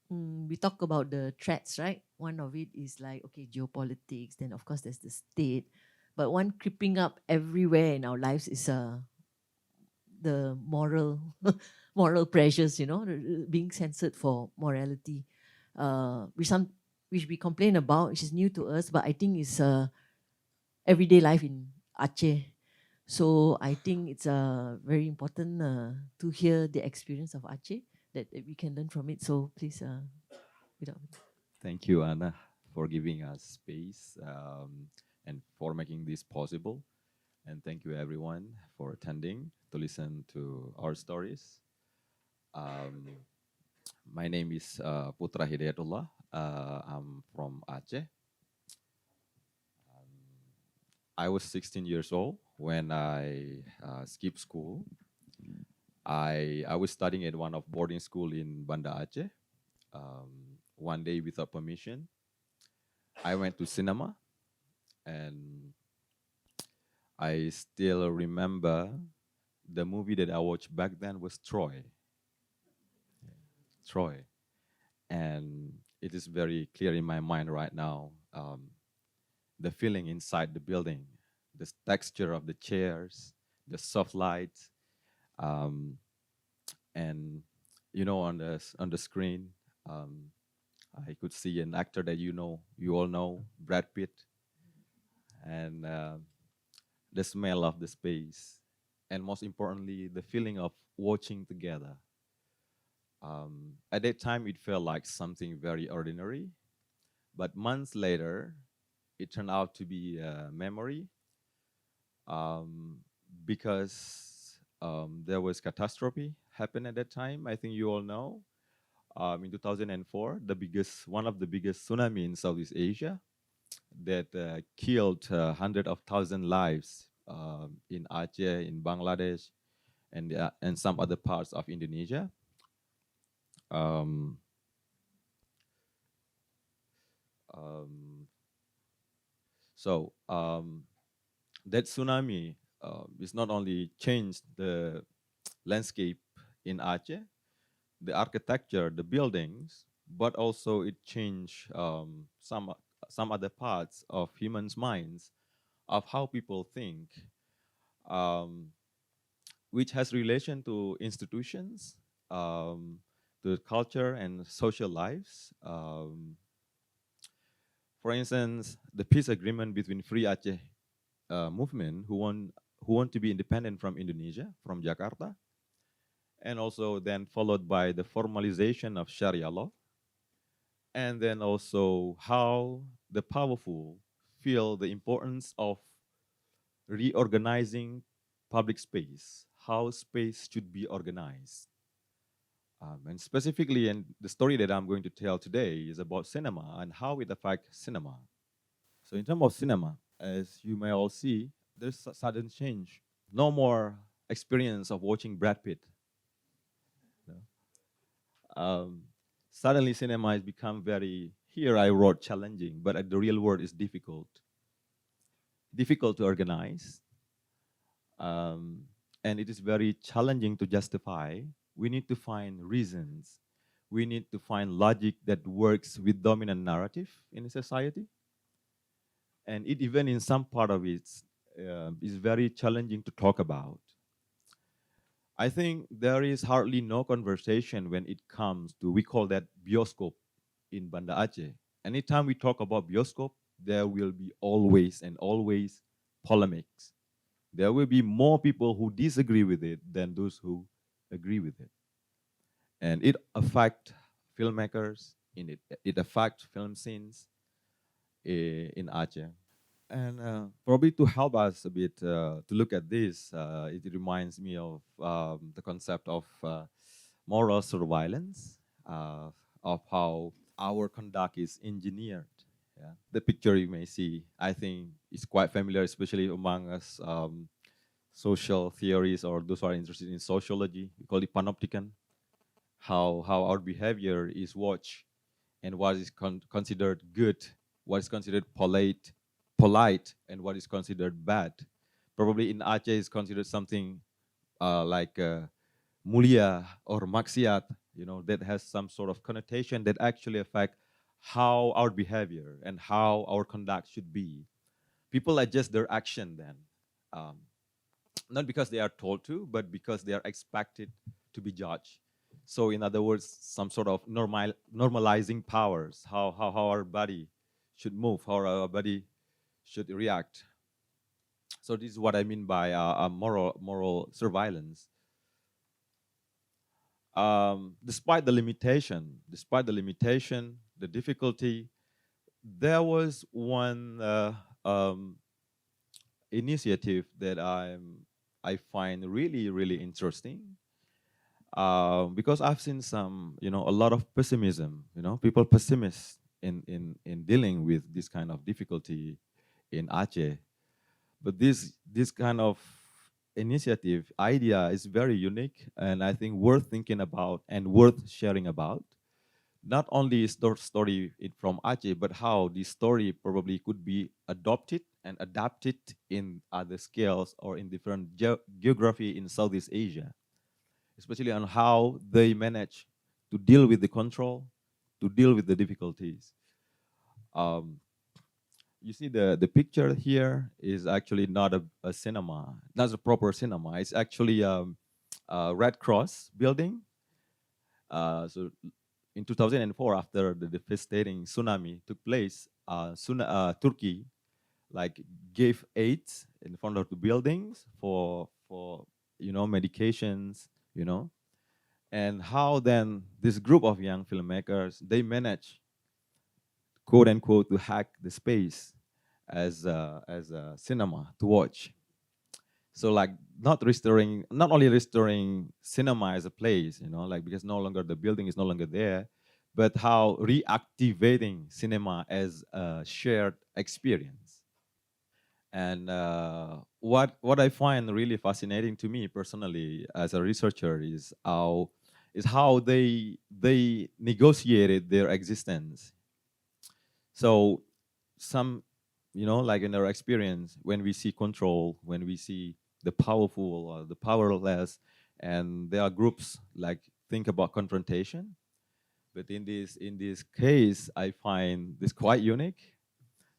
we talk about the threats, right? One of it is like, okay, geopolitics, then of course there's the state, but one creeping up everywhere in our lives is the moral moral pressures, being censored for morality, which we complain about, which is new to us, but I think it's everyday life in Aceh. So I think it's very important to hear the experience of Aceh, that we can learn from it. So please, without. Thank you, Anna, for giving us space and for making this possible. And thank you, everyone, for attending to listen to our stories. My name is Putra Hidayatullah. I'm from Aceh. I was 16 years old when I skipped school. I was studying at one of boarding school in Banda Aceh. One day, without permission, I went to cinema, and I still remember the movie that I watched back then was Troy. Troy. And it is very clear in my mind right now, the feeling inside the building, the texture of the chairs, the soft lights, and on the screen, I could see an actor that you all know, Brad Pitt, and the smell of the space, and most importantly, the feeling of watching together. At that time, it felt like something very ordinary, but months later, it turned out to be a memory, because there was catastrophe happened at that time. I think you all know. In 2004, one of the biggest tsunami in Southeast Asia that killed hundreds of thousands lives in Aceh, in Bangladesh, and some other parts of Indonesia. Um, so that tsunami is not only changed the landscape in Aceh, the architecture, the buildings, but also it changed some other parts of humans' minds of how people think, which has relation to institutions, to culture and social lives. For instance, the peace agreement between Free Aceh movement, who who want to be independent from Indonesia, from Jakarta, and also then followed by the formalization of Sharia law, and then also how the powerful feel the importance of reorganizing public space, how space should be organized. And specifically, and the story that I'm going to tell today is about cinema and how it affects cinema. So in terms of cinema, as you may all see, there's a sudden change. No more experience of watching Brad Pitt. You know? Suddenly cinema has become very, here I wrote challenging, but at the real world is difficult. Difficult to organize. And it is very challenging to justify. We need to find reasons. We need to find logic that works with dominant narrative in a society. And it even in some part of it is very challenging to talk about. I think there is hardly no conversation when it comes to, we call that bioskop in Banda Aceh. Anytime we talk about bioskop, there will be always and always polemics. There will be more people who disagree with it than those who agree with it. And it affects filmmakers, it affects film scenes in Aceh. And probably to help us a bit to look at this, it reminds me of the concept of moral surveillance, of how our conduct is engineered. Yeah. The picture you may see, I think, is quite familiar, especially among us social theories or those who are interested in sociology. We call it panopticon. How our behavior is watched and what is considered good, what is considered polite, and what is considered bad. Probably in Aceh is considered something like mulia or maksiat, that has some sort of connotation that actually affect how our behavior and how our conduct should be. People adjust their action then, not because they are told to, but because they are expected to be judged. So in other words, some sort of normalizing powers, how our body should move, how our body should react. So this is what I mean by moral surveillance. Despite the limitation, the difficulty, there was one initiative that I find really, really interesting. Because I've seen some, a lot of pessimism, people pessimist in dealing with this kind of difficulty in Aceh. But this kind of initiative idea is very unique and I think worth thinking about and worth sharing about. Not only is the story from Aceh, but how this story probably could be adopted and adapted in other scales or in different geography in Southeast Asia, especially on how they manage to deal with the control, to deal with the difficulties. You see the picture here is actually not a cinema, not a proper cinema. It's actually a Red Cross building. So in 2004, after the devastating tsunami took place, Turkey gave aid in front of the buildings for medications, and how then this group of young filmmakers, they manage, quote unquote, to hack the space as a cinema to watch. So not only restoring cinema as a place, because no longer the building is no longer there, but how reactivating cinema as a shared experience. And what I find really fascinating to me personally as a researcher is how they negotiated their existence. So some, like in our experience, when we see control, when we see the powerful or the powerless, and there are groups think about confrontation. But in this case, I find this quite unique.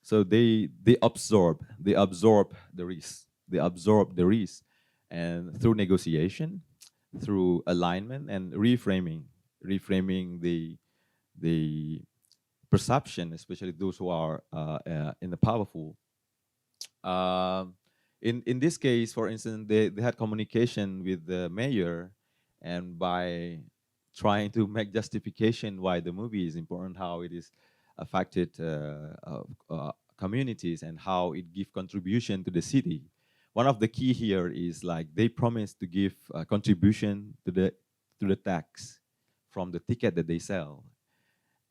So they absorb the risk. They absorb the risk, and through negotiation, through alignment and reframing the perception, especially those who are in the powerful. In this case, for instance, they had communication with the mayor, and by trying to make justification why the movie is important, how it is affected communities, and how it give contribution to the city. One of the key here is like they promised to give a contribution to the tax from the ticket that they sell.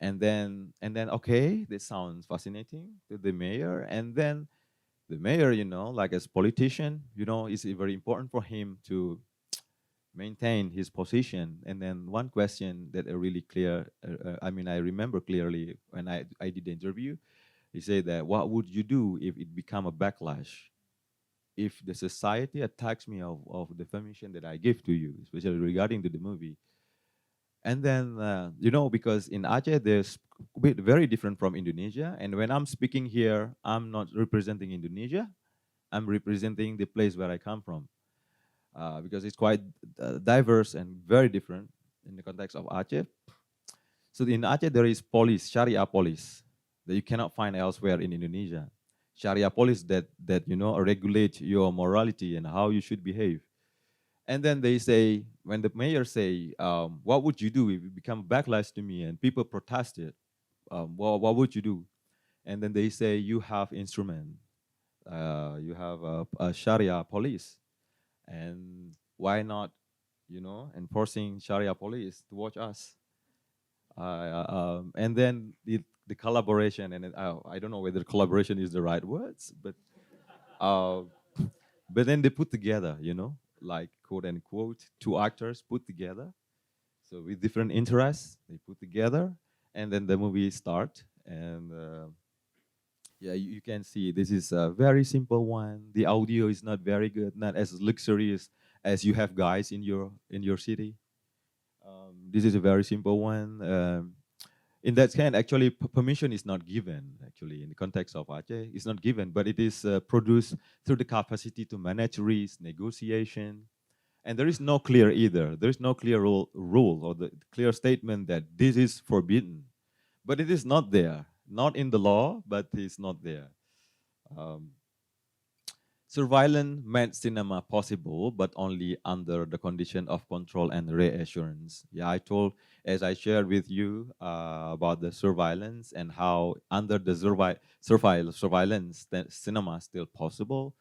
And then okay, this sounds fascinating to the mayor. And then the mayor, like as politician, it's very important for him to maintain his position. And then one question that are really clear, I remember clearly when I did the interview, he said that, what would you do if it become a backlash? If the society attacks me of the permission that I give to you, especially regarding to the movie. And then, because in Aceh, there's a bit very different from Indonesia. And when I'm speaking here, I'm not representing Indonesia. I'm representing the place where I come from. Because it's quite diverse and very different in the context of Aceh. So in Aceh, there is police, Sharia police, that you cannot find elsewhere in Indonesia. Sharia police that regulate your morality and how you should behave. And then they say, when the mayor say, what would you do if it become backlash to me and people protested? What would you do? And then they say, you have instrument. You have a Sharia police. And why not, enforcing Sharia police to watch us? And then the collaboration, and I don't know whether collaboration is the right words, uh, but then they put together, like quote unquote, two actors put together. So with different interests, they put together, and then the movie start. And yeah, you can see this is a very simple one. The audio is not very good, not as luxurious as you have guys in your city. This is a very simple one. In that kind, actually, permission is not given. Actually, in the context of Aceh, it's not given, but it is produced through the capacity to manage risk, negotiation, and there is no clear either. There is no clear rule or the clear statement that this is forbidden, but it is not there. Not in the law, but it's not there. Um, Surveillance made cinema possible, but only under the condition of control and reassurance. Yeah, as I shared with you about the surveillance and how under the surveillance, cinema is still possible.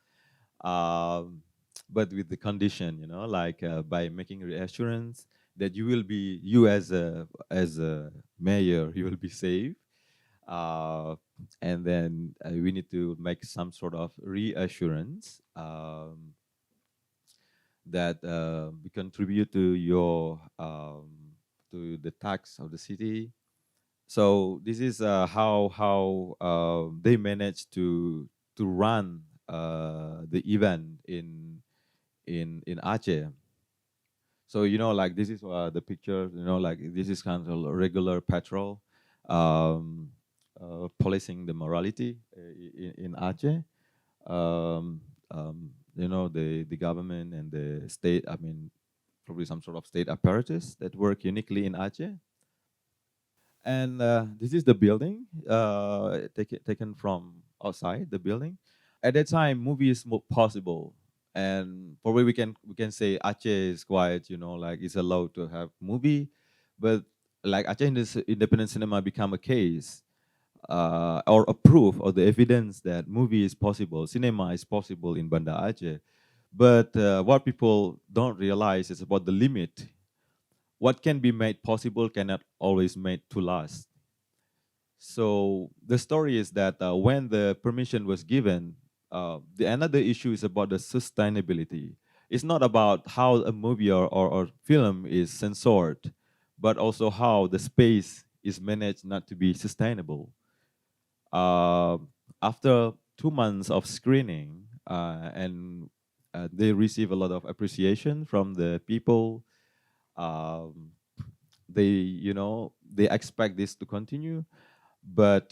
But with the condition, like by making reassurance that you as a mayor, you will be safe. And then we need to make some sort of reassurance that we contribute to the tax of the city. So this is how they managed to run the event in Aceh. So like this is the picture. Like this is kind of a regular patrol, um, policing the morality in Aceh. Um, the government and the state. I mean, probably some sort of state apparatus that work uniquely in Aceh. And this is the building taken from outside the building. At that time, movie is possible, and probably we can say Aceh is quite, like it's allowed to have movie, but like Aceh independent cinema become a case or a proof or the evidence that movie is possible, cinema is possible in Banda Aceh. But what people don't realize is about the limit. What can be made possible cannot always made to last. So the story is that when the permission was given, the another issue is about the sustainability. It's not about how a movie or film is censored, but also how the space is managed not to be sustainable. Uh, After 2 months of screening, and they receive a lot of appreciation from the people. Um, they expect this to continue, but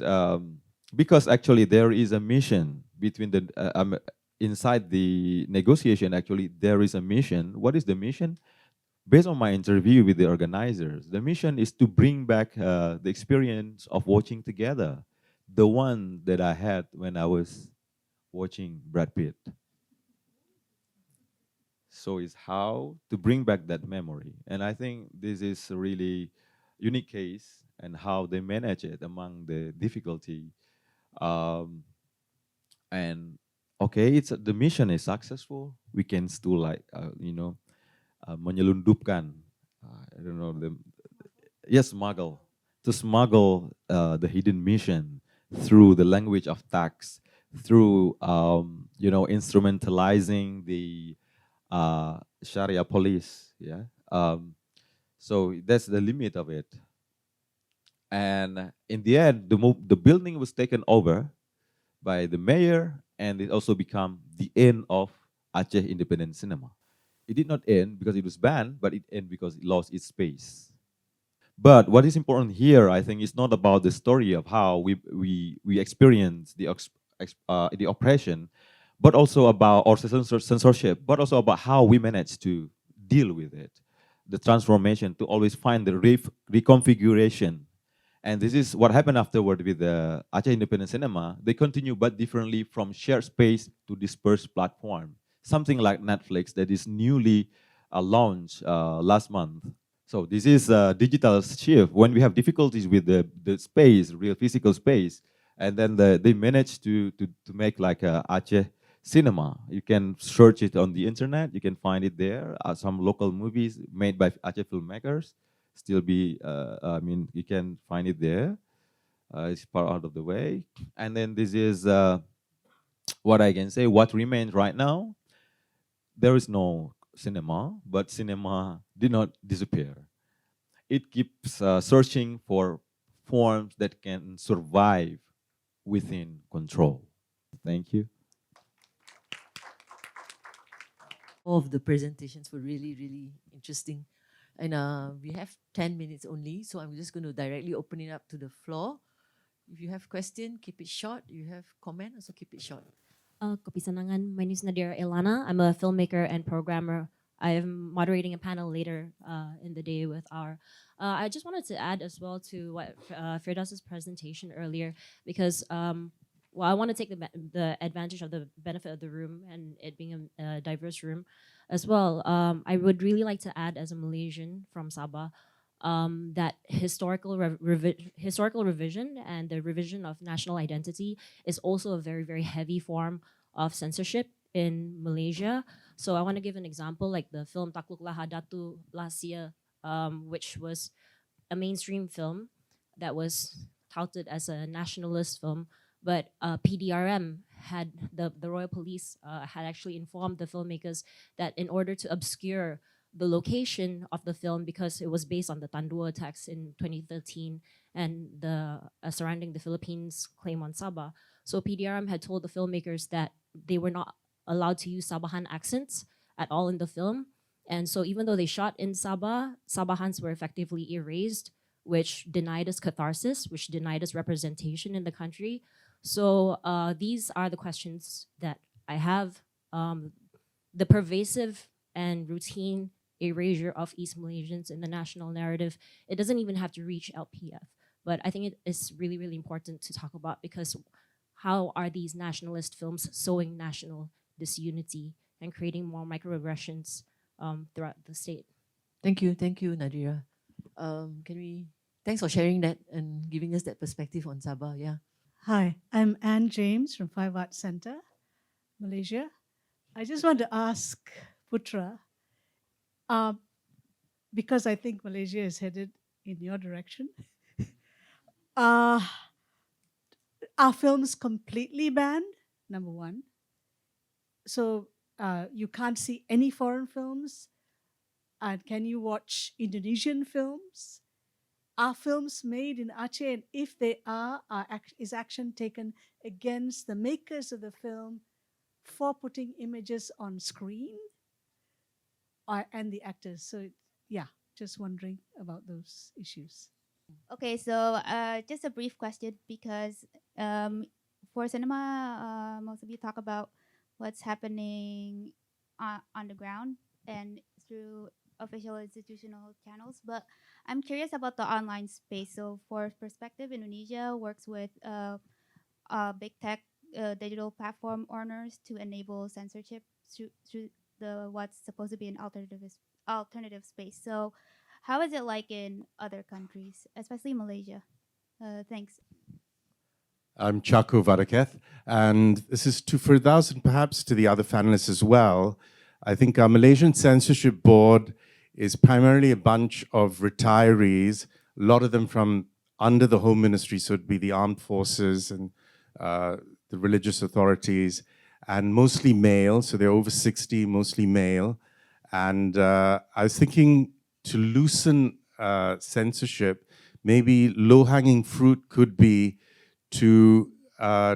because actually there is a mission between the inside the negotiation. Actually, there is a mission. What is the mission? Based on my interview with the organizers, the mission is to bring back the experience of watching together, the one that I had when I was watching Brad Pitt. So it's how to bring back that memory. And I think this is a really unique case and how they manage it among the difficulty. Um, and okay, it's the mission is successful. We can still like menyelundupkan. I don't know the yes, smuggle to smuggle the hidden mission through the language of text, through instrumentalizing the Sharia police. Yeah. So that's the limit of it. And in the end, the building was taken over by the mayor, and it also became the end of Aceh Independent Cinema. It did not end because it was banned, but it ended because it lost its space. But what is important here, I think, is not about the story of how we experience the oppression, but also about or censorship, but also about how we manage to deal with it, the transformation to always find the reconfiguration. And this is what happened afterward with the Aceh Independent Cinema. They continue, but differently, from shared space to dispersed platform. Something like Netflix that is newly launched last month. So this is a digital shift. When we have difficulties with the space, real physical space, and then they manage to make like a Aceh cinema. You can search it on the internet. You can find it there. Some local movies made by Aceh filmmakers still be. I mean, you can find it there. It's part out of the way. And then this is what I can say. What remains right now? There is no cinema, but cinema did not disappear. It keeps searching for forms that can survive within control. Thank you. All of the presentations were really, really interesting. And we have 10 minutes only, so I'm just going to directly open it up to the floor. If you have question, keep it short. You have comment, also keep it short. Kopi Sanangan. My name is Nadira Ilana. I'm a filmmaker and programmer. I am moderating a panel later in the day with our. I just wanted to add as well to what Firdausa's presentation earlier, because well, I want to take the advantage of the benefit of the room and it being a diverse room as well. I would really like to add, as a Malaysian from Sabah, that historical revision and the revision of national identity is also a very, very heavy form of censorship in Malaysia. So I want to give an example, like the film Takluklah Hadatu last year, which was a mainstream film that was touted as a nationalist film, but PDRM had the Royal Police had actually informed the filmmakers that in order to obscure the location of the film, because it was based on the Tandua attacks in 2013 and the surrounding the Philippines claim on Sabah. So PDRM had told the filmmakers that they were not allowed to use Sabahan accents at all in the film. And so even though they shot in Sabah, Sabahans were effectively erased, which denied us catharsis, which denied us representation in the country. So these are the questions that I have. The pervasive and routine erasure of East Malaysians in the national narrative, it doesn't even have to reach LPF. But I think it is really, really important to talk about, because how are these nationalist films sowing national disunity and creating more microaggressions throughout the state? Thank you, Nadira. Thanks for sharing that and giving us that perspective on Sabah. Yeah. Hi, I'm Anne James from Five Arts Centre, Malaysia. I just want to ask Putra, because I think Malaysia is headed in your direction. Are films completely banned? Number one. So you can't see any foreign films? And can you watch Indonesian films? Are films made in Aceh? And if they are is action taken against the makers of the film for putting images on screen and the actors? So yeah, just wondering about those issues. Okay, so just a brief question, because for cinema, most of you talk about what's happening on the ground and through official institutional channels, but I'm curious about the online space. So for perspective, Indonesia works with big tech digital platform owners to enable censorship through the what's supposed to be an alternative space. So, how is it like in other countries, especially Malaysia? Thanks. I'm Chaku Vadaketh, and this is to Firdaus and perhaps to the other panelists as well. I think our Malaysian Censorship Board is primarily a bunch of retirees, a lot of them from under the Home Ministry, so it'd be the armed forces and the religious authorities, and mostly male, so they're over 60, mostly male. And I was thinking to loosen censorship, maybe low-hanging fruit could be to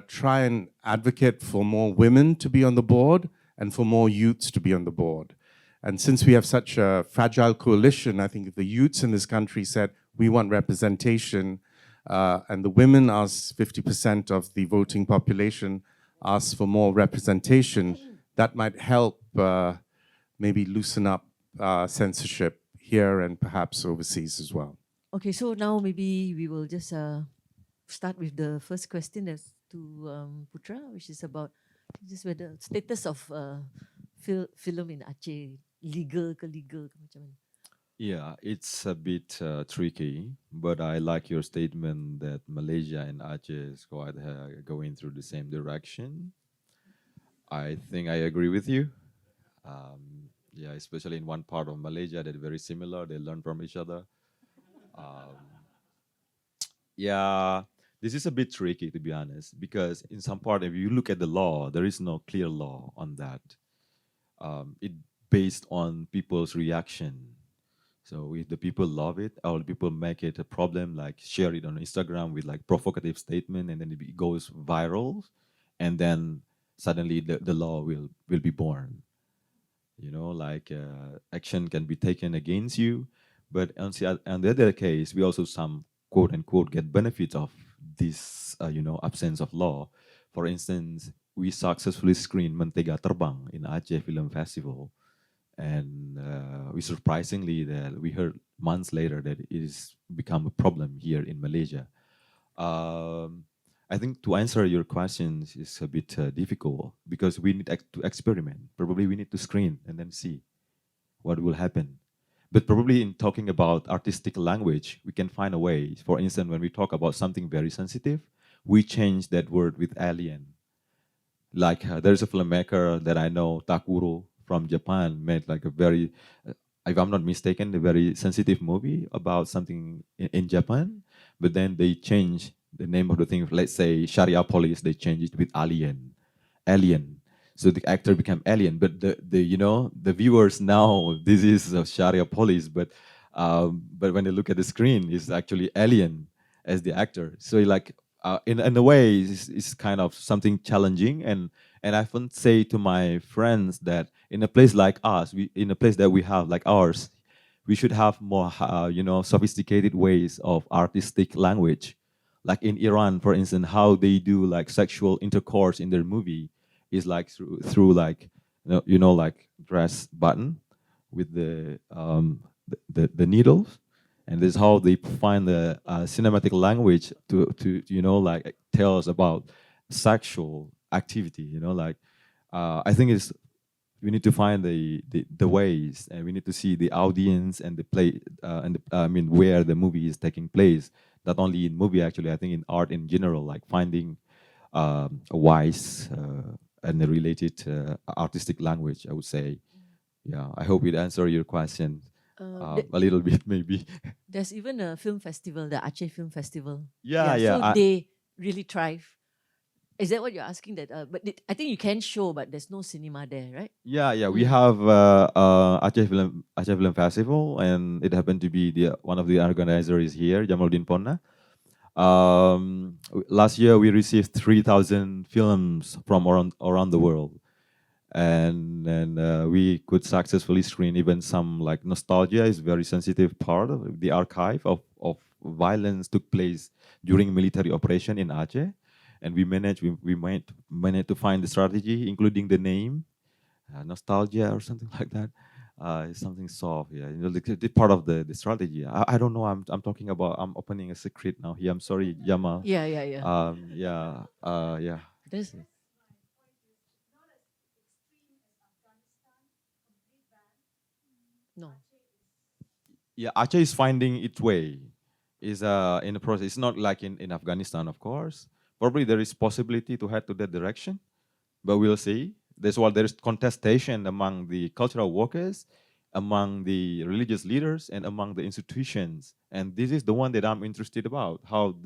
try and advocate for more women to be on the board and for more youths to be on the board. And since we have such a fragile coalition, I think if the youths in this country said, we want representation, and the women, as 50% of the voting population, ask for more representation, that might help maybe loosen up censorship here and perhaps overseas as well. Okay, so now maybe we will just start with the first question that's to Putra, which is about just whether status of film in Aceh, legal ke macam mana? Yeah, it's a bit tricky, but I like your statement that Malaysia and Aceh is quite going through the same direction. I think I agree with you. Yeah, especially in one part of Malaysia that are very similar. They learn from each other. Yeah, this is a bit tricky, to be honest, because in some part, if you look at the law, there is no clear law on that. It based on people's reaction. So if the people love it, or the people make it a problem, like share it on Instagram with like provocative statement, and then it goes viral, and then suddenly the law will be born. You know, like action can be taken against you, but on the other case, we also some quote unquote get benefits of this, absence of law. For instance, we successfully screened Mentega Terbang in Aceh Film Festival. And we surprisingly that we heard months later that it has become a problem here in Malaysia. I think to answer your questions is a bit difficult because we need to experiment. Probably we need to screen and then see what will happen. But probably in talking about artistic language, we can find a way. For instance, when we talk about something very sensitive, we change that word with alien. Like there's a filmmaker that I know, Takuro, from Japan, made like a very, if I'm not mistaken, a very sensitive movie about something in Japan. But then they changed the name of the thing. Let's say Sharia Police, they changed it with Alien. So the actor became Alien. But the viewers now, this is a Sharia Police. But when they look at the screen, it's actually Alien as the actor. So like in a way, it's kind of something challenging. And I often say to my friends that in a place like us, in a place that we have like ours, we should have more, sophisticated ways of artistic language. Like in Iran, for instance, how they do like sexual intercourse in their movie is like through like, like dress button with the needles. And this is how they find the cinematic language to like tell us about sexual activity. I think we need to find the ways, and we need to see the audience and the play where the movie is taking place. Not only in movie, actually, I think in art in general, like finding a wise and a related artistic language, I would say. Yeah, I hope it answered your question. A little bit, maybe. There's even a film festival, the Aceh Film Festival. Yeah. So they really thrive. Is that what you're asking? That, but I think you can show, but there's no cinema there, right? Yeah. We have Aceh Film Festival, and it happened to be one of the organizers here, Jamaluddin Ponna. Last year we received 3,000 films from around the world. And we could successfully screen even some like nostalgia is very sensitive part of the archive of violence took place during military operation in Aceh, and we managed to find the strategy, including the name, nostalgia or something like that. It's something soft, yeah. The part of the strategy. I don't know. I'm talking about. I'm opening a secret now here. I'm sorry, Jamal. Yeah. Yeah. There's No. Yeah, Aceh is finding its way. Is in the process. It's not like in Afghanistan, of course. Probably there is possibility to head to that direction, but we'll see. That's why there is contestation among the cultural workers, among the religious leaders, and among the institutions. And this is the one that I'm interested about, how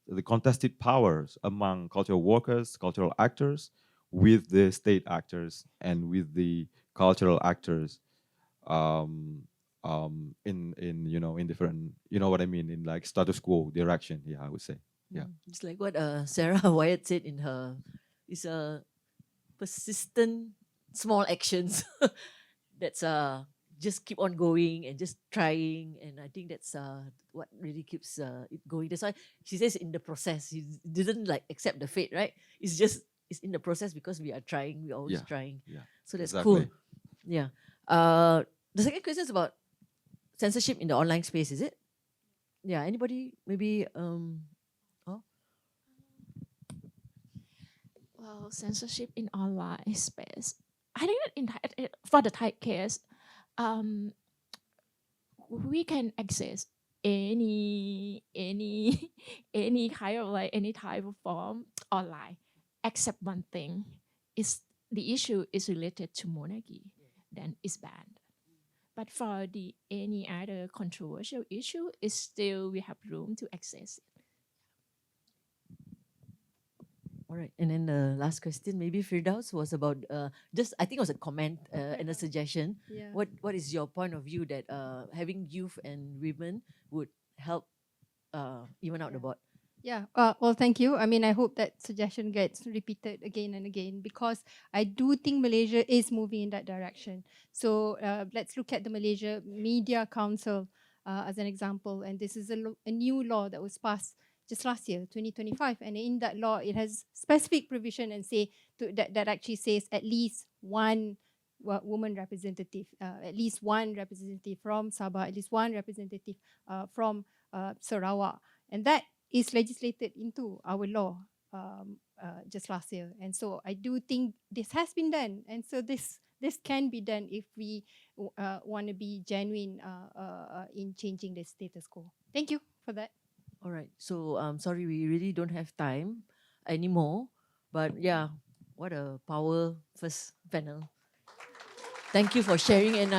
the contested powers among cultural workers, cultural actors, with the state actors and with the cultural actors um, in in different, you know what I mean, in like status quo direction. Yeah, I would say. Yeah. It's like what Sarah Wyatt said in her, it's a persistent small actions that's just keep on going and just trying, and I think that's what really keeps it going. That's why she says in the process. She didn't like accept the fate, right? It's just it's in the process because we are trying. We're always Yeah. trying. Yeah. So that's Exactly. cool. Yeah. The second question is about censorship in the online space. Is it? Yeah. Anybody? Maybe. Oh. Well, censorship in online space. I think that for the Thai case, we can access any any kind of like any type of form online, except one thing: is the issue is related to monarchy, then it's banned. But for the any other controversial issue, is still we have room to access it. All right, and then the last question, maybe Firdaus, was about just I think it was a comment and a suggestion. Yeah. What is your point of view that having youth and women would help even out the board? Yeah, well, thank you. I mean, I hope that suggestion gets repeated again and again because I do think Malaysia is moving in that direction. So let's look at the Malaysia Media Council as an example. And this is a new law that was passed just last year, 2025. And in that law, it has specific provision and that actually says at least one woman representative, at least one representative from Sabah, at least one representative from Sarawak. And that is legislated into our law just last year. And so I do think this has been done. And so this can be done if we want to be genuine in changing the status quo. Thank you for that. All right, so sorry, we really don't have time anymore. But yeah, what a power first panel. Thank you for sharing. And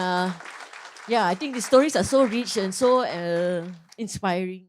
yeah, I think the stories are so rich and so inspiring.